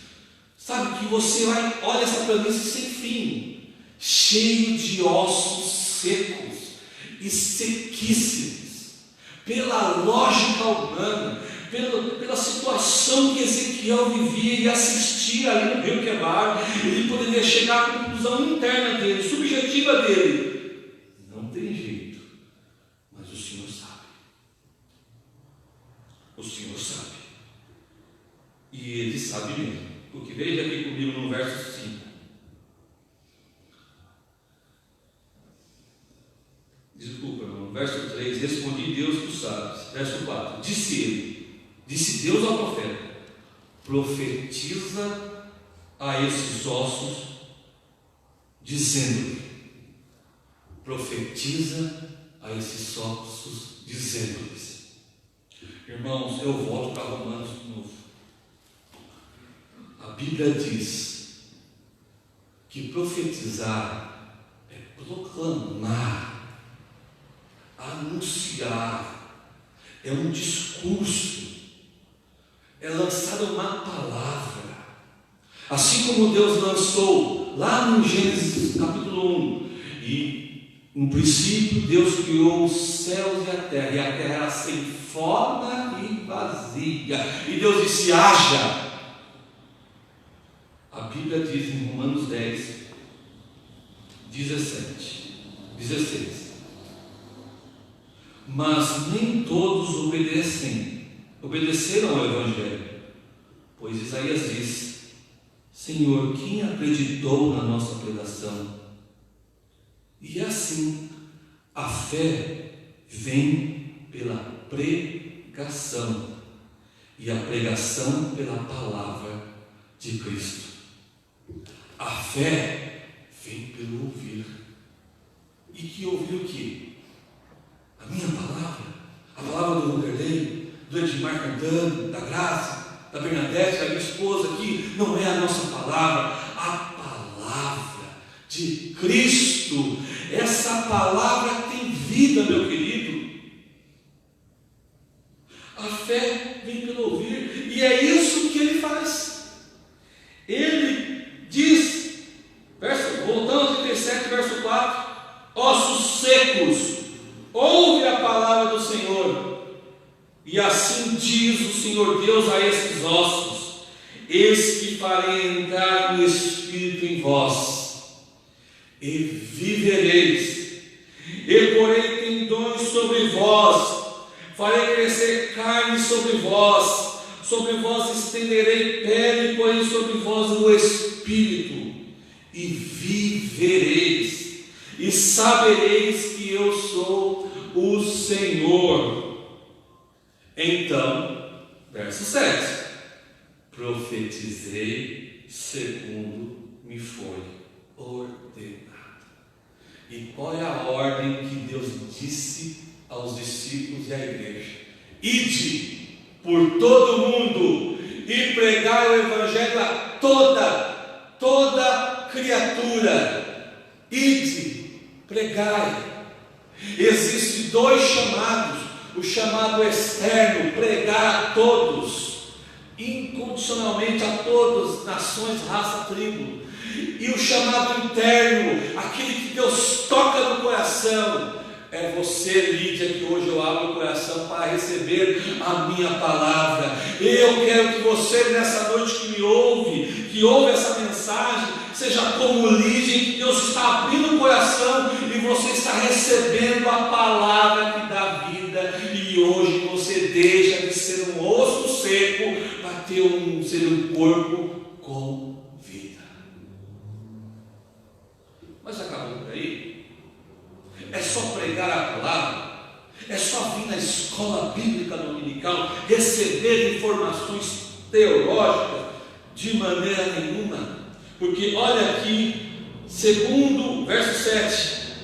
sabe, que você olha essa planície sem fim, cheio de ossos secos e sequíssimos, pela lógica humana, pela situação que Ezequiel vivia e assistia ali no rio Quebar. Ele poderia chegar à conclusão interna dele, subjetiva dele: não tem jeito, mas o Senhor sabe. O Senhor sabe. E Ele sabe mesmo, porque veja aqui comigo no verso 5. Desculpa, no verso 3, respondi Deus que sabes. Verso 4, disse Deus ao profeta: profetiza a esses ossos, dizendo: profetiza a esses ossos, dizendo-lhes. Irmãos, eu volto para Romanos de novo. A Bíblia diz que profetizar é proclamar, anunciar, é um discurso, é lançar uma palavra. Assim como Deus lançou lá no Gênesis capítulo 1, e no princípio Deus criou os céus e a terra era sem forma e vazia, e Deus disse: haja. A Bíblia diz em Romanos 10, 16: mas nem todos obedeceram ao Evangelho, pois Isaías diz: Senhor, quem acreditou na nossa pregação? E assim, a fé vem pela pregação, e a pregação pela palavra de Cristo. A fé vem pelo ouvir. E que ouvir o quê? A minha palavra, a palavra do Vanderlei, do Edmar cantando, da Graça, da Bernadette, da minha esposa aqui, não é a nossa palavra, a palavra de Cristo. Essa palavra tem vida, meu querido. A fé vem pelo ouvir, e é isso que ele faz. Ele diz, voltando ao 37, verso 4: ossos secos, ouve a palavra do Senhor. E assim diz o Senhor Deus a esses ossos: eis que farei entrar o Espírito em vós, e vivereis, e porei tendões sobre vós, farei crescer carne sobre vós estenderei pele, porei sobre vós o Espírito, e vivereis, e sabereis que eu sou o Senhor. Então, verso 7: profetizei segundo me foi ordenado. E qual é a ordem que Deus disse aos discípulos e à igreja? Ide por todo o mundo e pregai o Evangelho a toda criatura. Ide, pregai. Existem dois chamados: o chamado externo, pregar a todos, incondicionalmente a todas, nações, raça, tribo, e o chamado interno, aquele que Deus toca no coração. É você, Lídia, que hoje eu abro o coração para receber a minha palavra. Eu quero que você, nessa noite que ouve essa mensagem, seja como Lídia, que Deus está abrindo o coração e você está recebendo a palavra que dá vida. E hoje você deixa de ser um osso seco para ser um corpo com vida. Mas acabou por aí? É só pregar a palavra? É só vir na escola bíblica dominical, receber informações teológicas? De maneira nenhuma. Porque olha aqui, segundo verso 7,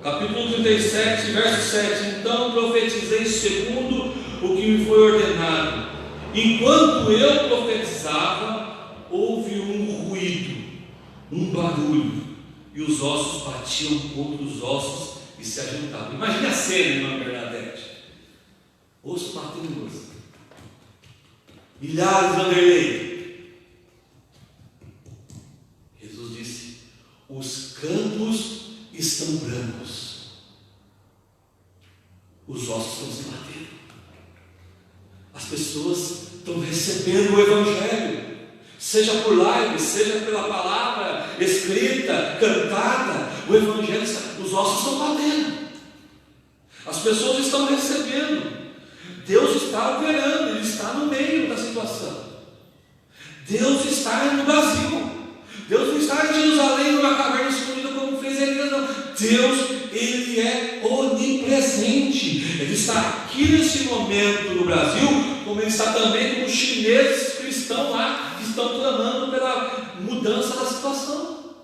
capítulo 37, verso 7: então profetizei segundo o que me foi ordenado. Enquanto eu profetizava, houve um ruído, um barulho, e os ossos batiam contra os ossos e se ajuntavam. Imagine a cena, irmã Bernadette: osso batendo em osso, milhares de Vanderlei. Jesus disse: os campos estão brancos, os ossos estão se batendo, as pessoas estão recebendo o Evangelho, seja por live, seja pela palavra escrita, cantada. O Evangelho, os ossos estão batendo, as pessoas estão recebendo. Deus está operando, Ele está no meio da situação. Deus está no Brasil. Deus não está em Jerusalém, numa caverna escondida como fez Elias, não. Deus, Ele é onipresente. Ele está aqui nesse momento no Brasil, como Ele está também com os chineses cristãos lá, que estão clamando pela mudança mudança da situação.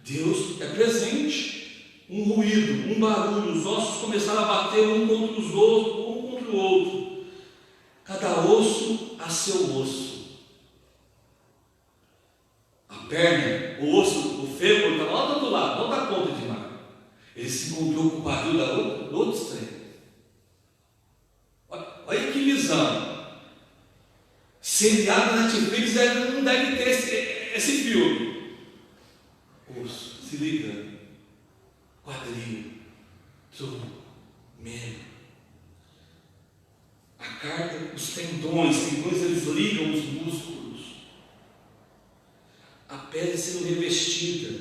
Deus é presente. Um ruído, um barulho, os ossos começaram a bater um contra os outros, um contra o outro. Cada osso a seu osso. A perna, o osso, o fêmur estava lá do outro lado, não dá conta de mais. Ele se encontrou com o barulho do outro extremo. Olha que visão. Seriado na Netflix não deve ter esse filme. Osso, se liga. Quadril, tronco, membro. A carne, os tendões eles ligam os músculos. A pele sendo revestida.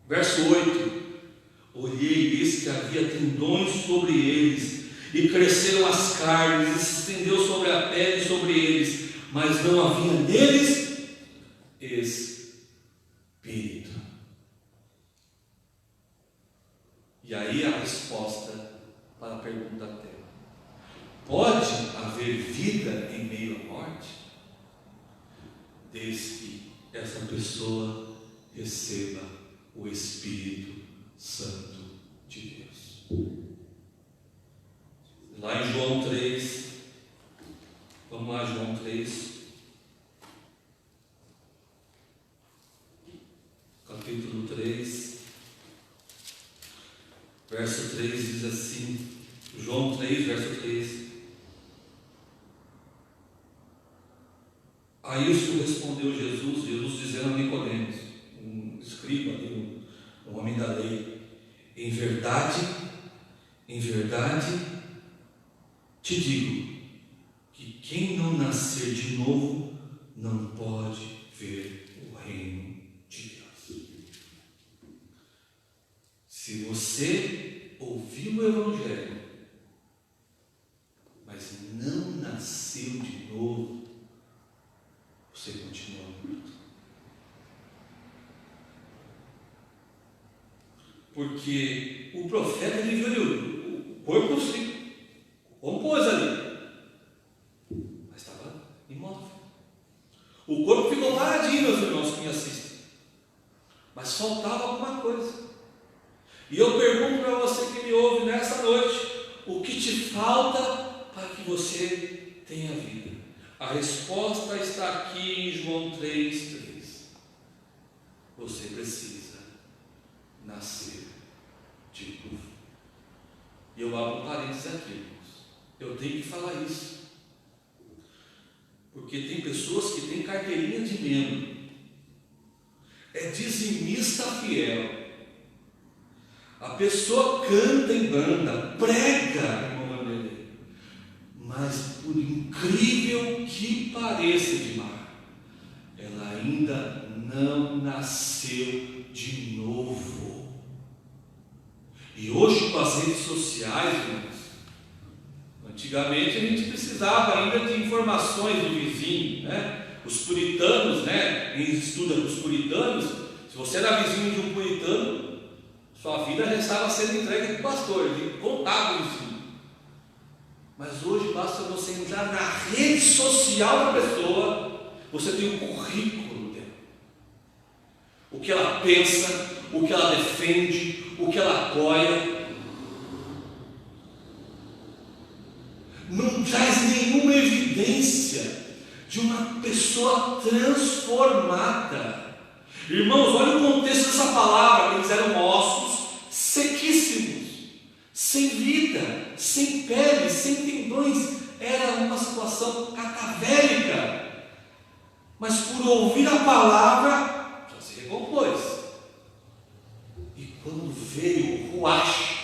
Verso 8. Olhei e eis que havia tendões sobre eles, e cresceram as carnes, e se estendeu sobre a pele sobre eles, mas não havia neles espírito. E aí a resposta para a pergunta dela: pode haver vida em meio à morte? Desde que essa pessoa receba o Espírito Santo de Deus. Lá em João 3, vamos lá, João 3, capítulo 3, verso 3 diz assim, João 3, verso 3. A isso respondeu Jesus dizendo a Nicodemos, um escriba, um homem da lei: em verdade, te digo que quem não nascer de novo não pode ver o reino de Deus. Se você ouviu o Evangelho, mas não nasceu de novo, você continua morto. Porque o profeta, ele viu o corpo se compôs ali, mas estava imóvel. O corpo ficou paradinho, meus irmãos que me assistem, mas faltava alguma coisa. E eu pergunto para você que me ouve nessa noite: o que te falta para que você tenha vida? A resposta está aqui em João 3:3. Você precisa nascer de novo. E eu abro um parênteses aqui, irmãos. Eu tenho que falar isso, porque tem pessoas que têm carteirinha de membro, é dizimista fiel, a pessoa canta em banda, prega, irmão Vanderlei, mas por incrível que pareça, Edmar, ela ainda não nasceu de novo. E hoje, com as redes sociais, irmãos, antigamente a gente precisava ainda de informações do vizinho, né? Os puritanos, né? Quem estuda com os puritanos, se você era vizinho de um puritano, sua vida já estava sendo entregue para o pastor, ele contava o vizinho. Mas hoje basta você entrar na rede social da pessoa, você tem um currículo dela. O que ela pensa, o que ela defende, o que ela apoia. Não traz nenhuma evidência de uma pessoa transformada. Irmãos, olha o contexto dessa palavra: eles eram ossos sequíssimos, sem vida, sem pele, sem tendões. Era uma situação catavélica, mas por ouvir a palavra já se recompôs. E quando veio o ruach,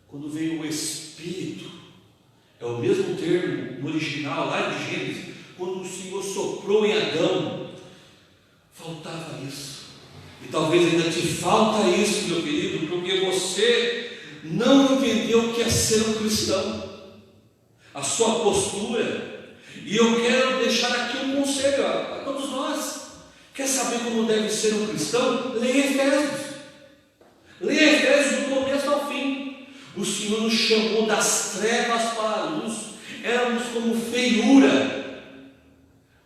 quando veio o Espírito, é o mesmo termo no original lá de Gênesis, quando o Senhor soprou em Adão, faltava isso. E talvez ainda te falta isso, meu querido, porque você não entendeu o que é ser um cristão, a sua postura. E eu quero deixar aqui um conselho a todos nós. Quer saber como deve ser um cristão? Leia Efésios. Leia Efésios do começo ao fim. O Senhor nos chamou das trevas para a luz. Éramos como feiura,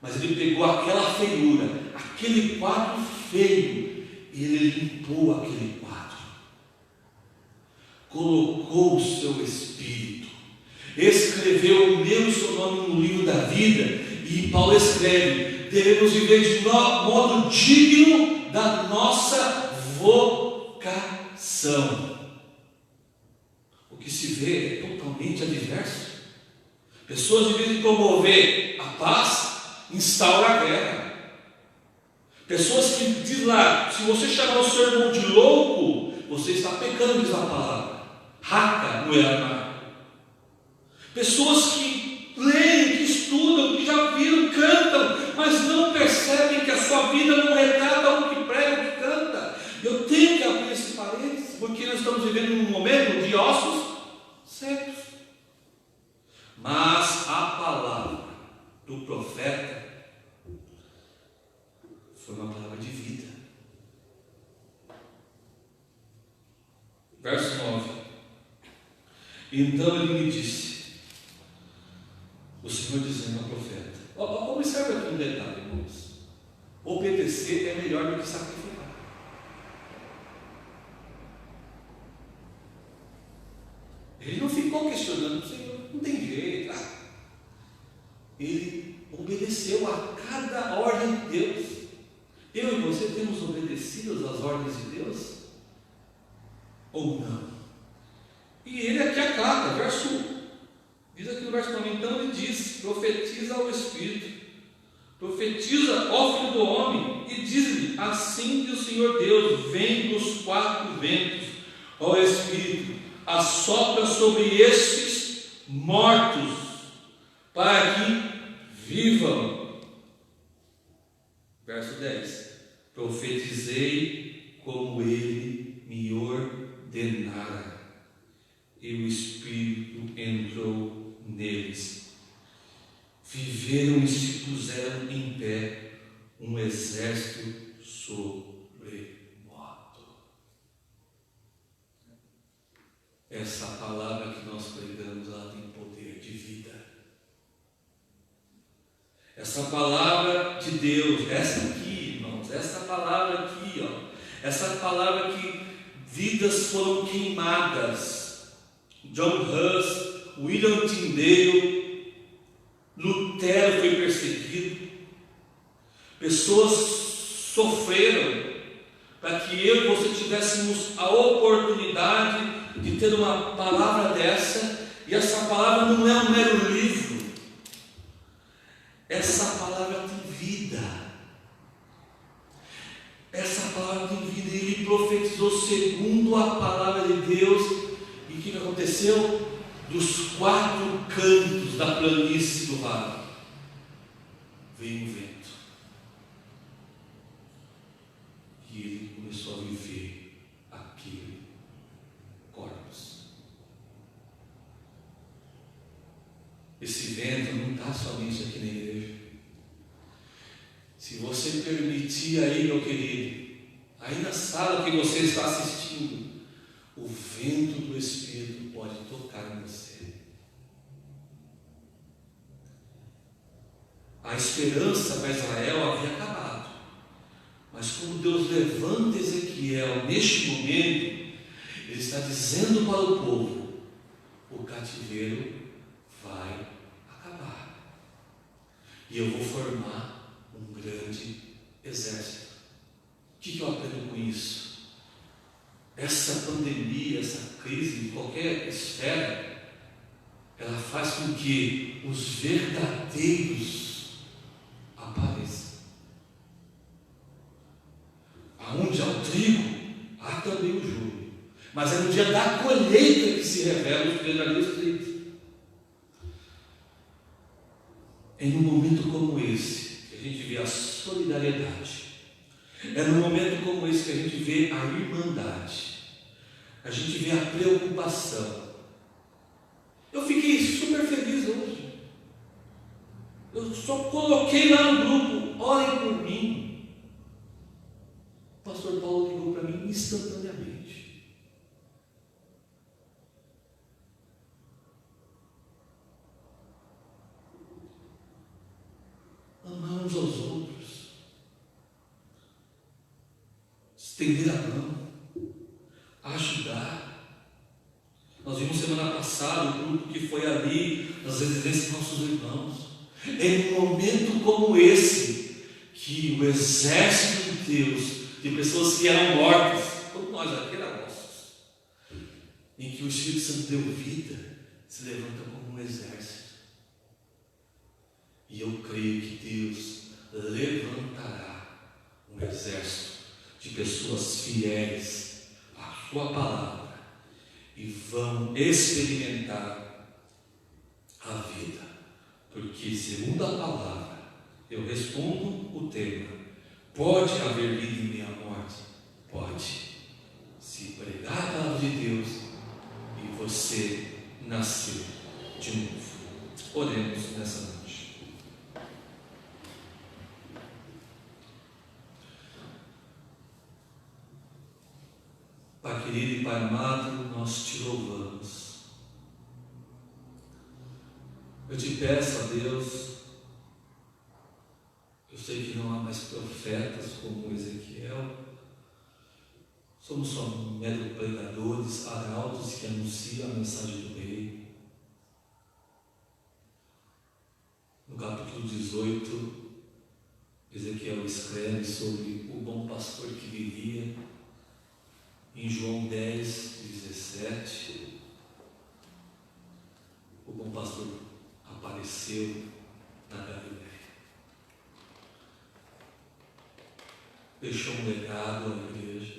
mas Mas ele pegou aquela feiura, aquele quadro feio, e ele limpou aquele quadro, colocou o seu Espírito, escreveu o meu e o seu nome no livro da vida. E Paulo escreve: devemos viver de modo digno da nossa vocação. O que se vê é totalmente adverso. Pessoas, em vez de promover a paz, instauram a guerra. Pessoas que dizem lá: se você chamar o seu irmão de louco, você está pecando, diz a palavra. Raca no Eramá. Pessoas que leem, que estudam, que já viram, cantam, mas não percebem que a sua vida não retrata o que prega, o que canta. Eu tenho que abrir esse parênteses, porque nós estamos vivendo um momento de ossos secos. Mas a palavra do profeta foi uma palavra de vida. Verso 9: então ele me disse, o Senhor dizendo ao profeta, observe aqui um detalhe, irmãos: obedecer é melhor do que sacrificar. Ele não ficou questionando: Senhor, não tem jeito. Ele obedeceu a cada ordem de Deus. Eu e você temos obedecido às ordens de Deus? Ou não? E ele aqui acata, verso 1. Diz aqui no verso 9: então ele diz, profetiza ao Espírito, profetiza ao Filho do Homem, e diz-lhe: assim diz o Senhor Deus, vem dos quatro ventos, ó Espírito, assopra sobre estes mortos, para que vivam. Verso 10: profetizei como ele me ordenara, e o Espírito entrou neles. Viveram e se puseram em pé um exército sobremodo. Essa palavra que nós pregamos, ela tem poder de vida. Essa palavra de Deus, essa aqui, irmãos, essa palavra aqui, essa palavra que vidas foram queimadas. John Huss, William Tyndale, Lutero foi perseguido, pessoas sofreram para que eu e você tivéssemos a oportunidade de ter uma palavra dessa. E essa palavra não é um mero livro, essa palavra tem vida. Essa palavra tem vida. Ele profetizou segundo a palavra de Deus. E o que aconteceu? Dos quatro cantos da planície do vale veio um vento, e ele começou a viver aquele corpus. Esse vento não está somente aqui na igreja. Se você permitir aí, meu querido, aí na sala que você está assistindo, o vento do Espírito pode tocar em você. A esperança para Israel havia acabado, mas quando Deus levanta Ezequiel neste momento, Ele está dizendo para o povo: o cativeiro vai acabar, e eu vou formar um grande exército. O que eu aprendo com isso? Essa pandemia, essa crise, em qualquer esfera, ela faz com que os verdadeiros apareçam. Aonde há o trigo, há também o joio. Mas é no dia da colheita que se revelam os verdadeiros trigos. É num momento como esse que a gente vê a solidariedade. É num momento como esse que a gente vê a irmandade, a gente vê a preocupação. Eu fiquei super feliz hoje. Eu só coloquei lá no grupo: orem por mim. O pastor Paulo ligou para mim instantaneamente. Amamos estender a mão, ajudar. Nós vimos semana passada o grupo que foi ali nas residências dos nossos irmãos. É num momento como esse que o exército de Deus, de pessoas que eram mortas, como nós aqui éramos, em que o Espírito Santo deu vida, se levanta como um exército. E eu creio que Deus levantará um exército de pessoas fiéis à sua palavra e vão experimentar a vida. Porque, segundo a palavra, eu respondo o tema: pode haver vida em minha morte? Pode. Se pregar a palavra de Deus e você nasceu de novo. Oremos nessa noite. Pai querido e Pai amado, nós te louvamos. Eu te peço, a Deus, eu sei que não há mais profetas como Ezequiel, somos só meros pregadores, arautos que anunciam a mensagem do Rei. No capítulo 18, Ezequiel escreve sobre o bom pastor que viria. Em João 10, 17, o bom pastor apareceu na Galileia. Deixou um legado à igreja.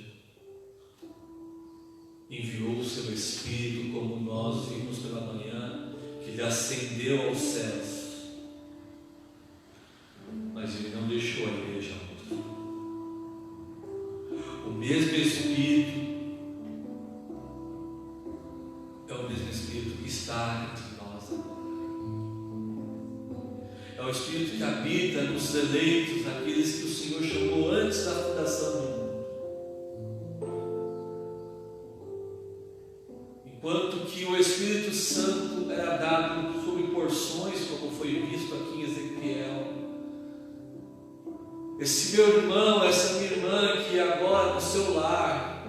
Enviou o seu Espírito, como nós vimos pela manhã, que ele ascendeu aos céus. Mas ele não deixou a igreja morta. O mesmo Espírito é o mesmo Espírito que está entre nós agora. É o Espírito que habita nos eleitos, aqueles que o Senhor chamou antes da fundação do mundo. Enquanto que o Espírito Santo era dado sob porções, como foi visto aqui em Ezequiel, esse meu irmão, essa minha irmã que agora no seu lar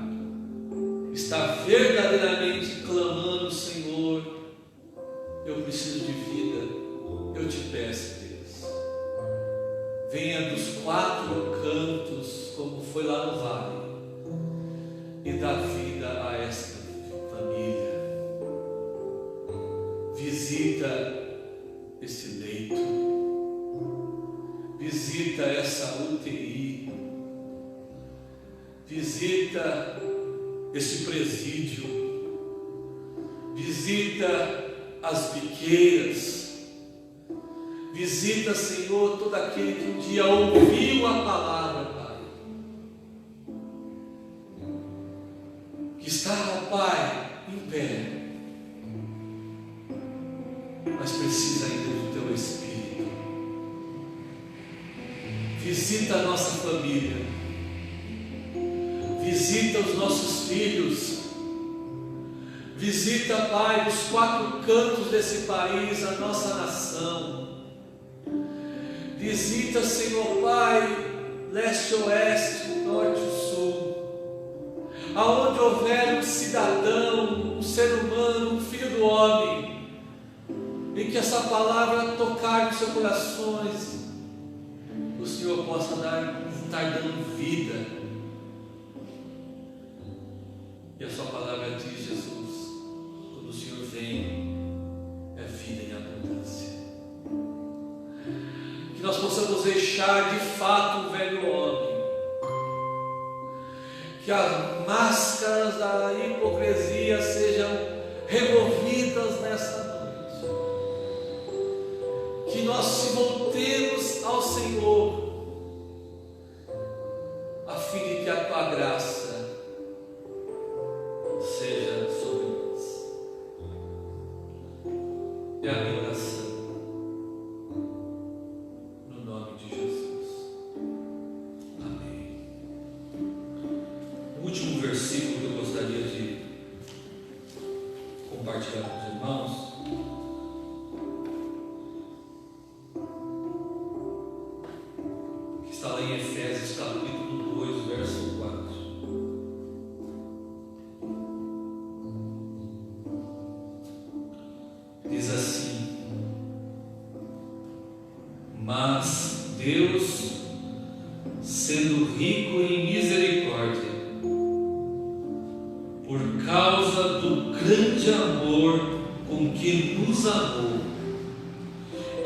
está verdadeiramente clamando: Senhor, eu preciso de vida, eu te peço, Deus, venha dos 4 cantos, como foi lá no vale, e dá vida a esta família. Visita esse leito, visita essa UTI, visita esse presídio, visita as biqueiras, visita, Senhor, todo aquele que um dia ouviu a palavra, Pai, que está, Pai, em pé, mas precisa ainda do Teu Espírito. Visita a nossa família, visita os nossos filhos, visita, Pai, os 4 cantos desse país, a nossa nação. Visita, Senhor, Pai, leste, oeste, norte e sul, aonde houver um cidadão, um ser humano, um filho do homem, em que essa palavra tocar nos seus corações, o Senhor possa estar dando vida. E a sua palavra diz, Jesus, quando o Senhor vem, é vida em abundância. Que nós possamos deixar de fato o velho homem, que as máscaras da hipocrisia sejam removidas nessa noite, que nós se voltemos ao Senhor, a fim de que a tua graça seja sobre nós. É a minha oração, no nome de Jesus. Amém. O último versículo que eu gostaria de compartilhar com os irmãos está lá em Efésios capítulo 2, verso 4. Mas Deus, sendo rico em misericórdia, por causa do grande amor com que nos amou,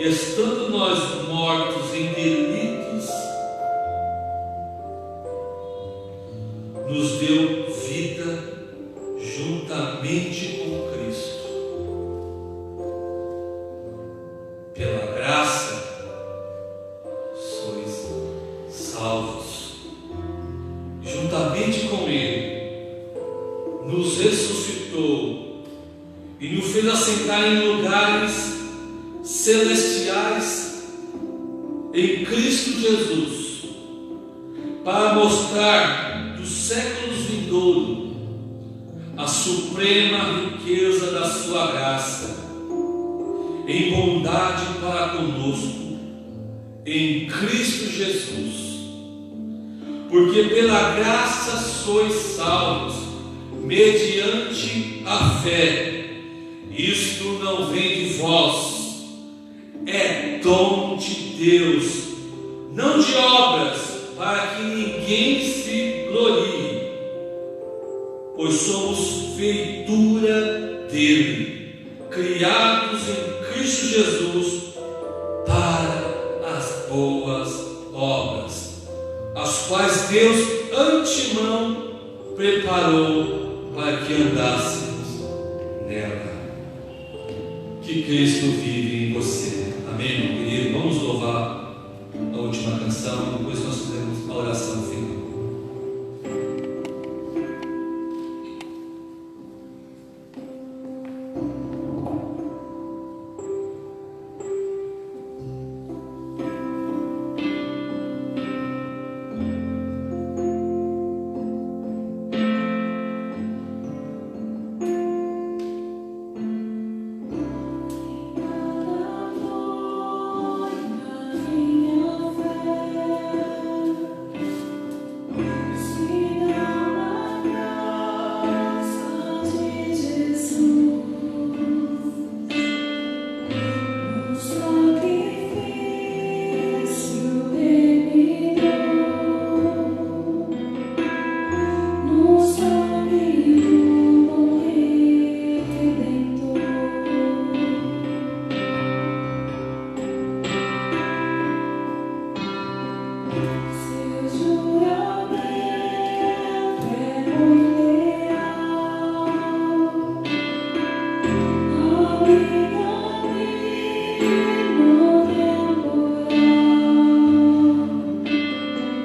estando nós mortos em delitos, nos deu vida juntamente com Cristo. Pela graça sois salvos. Juntamente com Ele nos ressuscitou e nos fez assentar em lugares celestiais em Cristo Jesus, para mostrar dos séculos vindouros a suprema riqueza da sua graça, em bondade para conosco, em Cristo Jesus. Porque pela graça sois salvos, mediante a fé. Isto não vem de vós, é dom de Deus, não de obras, para que ninguém se glorie, pois somos feitura dele, criados em Cristo Jesus para as boas obras, as quais Deus antemão preparou para que andássemos nela. Que Cristo vive em você. Amém, meu querido? Vamos louvar a última canção, depois nós fizemos a oração final. Say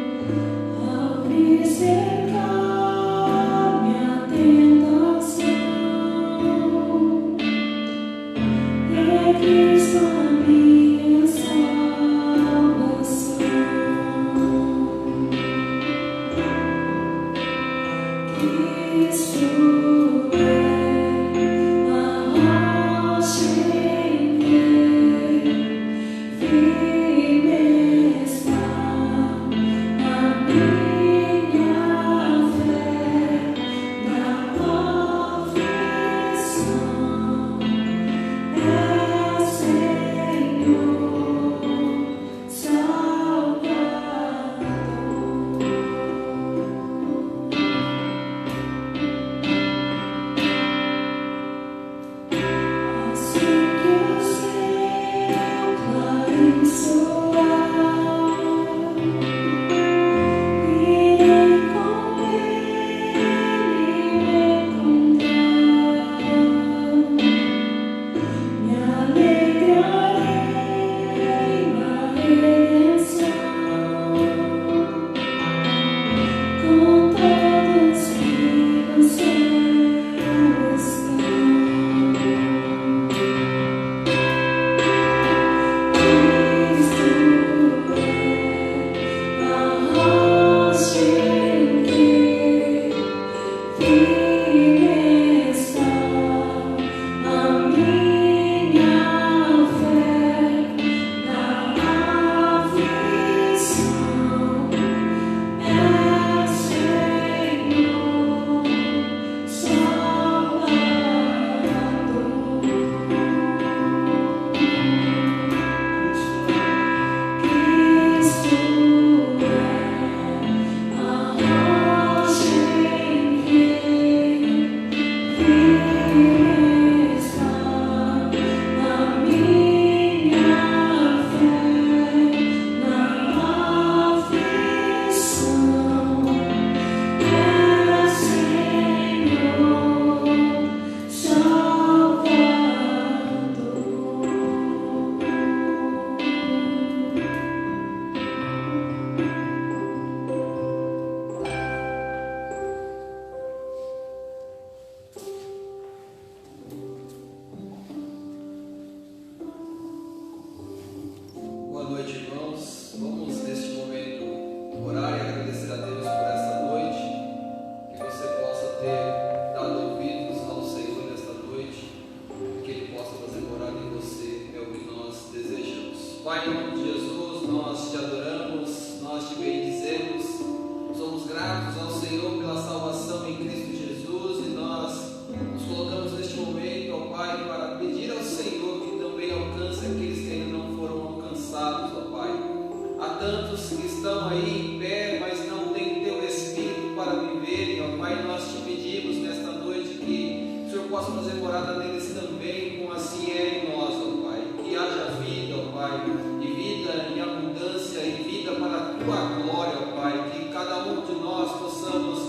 Pai, e vida em abundância, e vida para a Tua glória, ó Pai, que cada um de nós possamos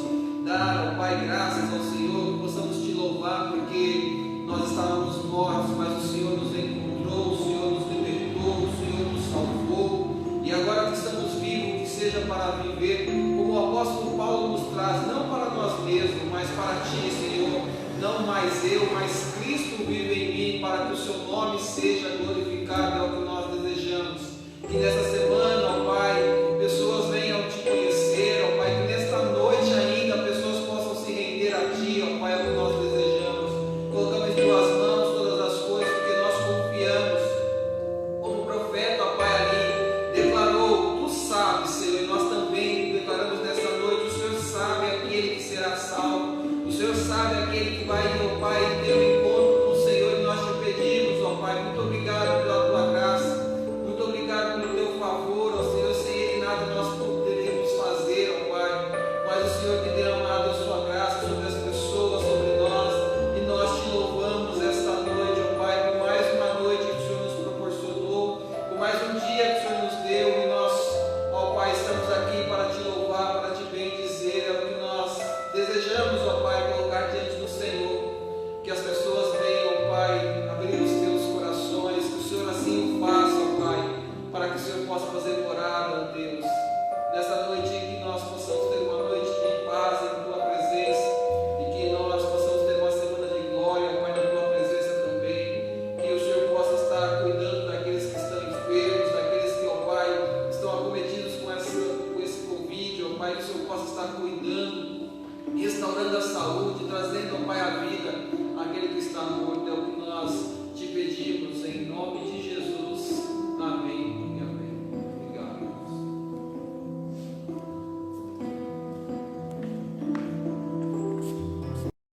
dar, ó Pai, graças ao Senhor, que possamos Te louvar, porque nós estávamos mortos, mas o Senhor nos encontrou, o Senhor nos libertou, o Senhor nos salvou, e agora que estamos vivos, que seja para viver, como o apóstolo Paulo nos traz, não para nós mesmos, mas para Ti, Senhor, não mais eu, mas Cristo vive em mim, para que o Seu nome seja glorificado, é o que nós desejamos. Que nessa semana, ó Pai, pessoas venham Te conhecer, ó Pai, que nesta noite ainda pessoas possam se render a Ti, ó Pai, é o que nós desejamos. Colocamos em Tuas mãos todas as coisas, porque nós confiamos. Como o profeta, ó Pai, ali declarou, Tu sabes, Senhor, e nós também declaramos nesta noite, o Senhor sabe aquele que será salvo, o Senhor sabe aquele que vai, ó Pai, ter um encontro com o Senhor, e nós Te pedimos, ó Pai, muito obrigado pela Tua graça, muito obrigado pelo Teu favor, ó Senhor, sem Ele nada nós poderíamos fazer, ó Pai, mas o Senhor tem derramado a Sua graça sobre as pessoas, sobre nós, e nós Te louvamos esta noite, ó Pai, por mais uma noite que o Senhor nos proporcionou, por mais um dia que o Senhor nos deu, e nós, ó Pai, estamos aqui para Te louvar, para Te bendizer, é o que nós desejamos, ó Pai, colocar diante do Senhor, que as pessoas venham, ó Pai, abrir os Teus corações, que o Senhor assim o faça, ó Pai, para que o Senhor possa fazer morada, ó Deus, nessa noite que nós possamos ter uma noite de paz em Tua presença, e que nós possamos ter uma semana de glória, ó Pai, na Tua presença também, que o Senhor possa estar cuidando daqueles que estão enfermos, daqueles que, ó Pai, estão acometidos com esse Covid, ó Pai, que o Senhor possa estar cuidando, restaurando a saúde, trazendo, ó Pai, a vida àquele que está morto.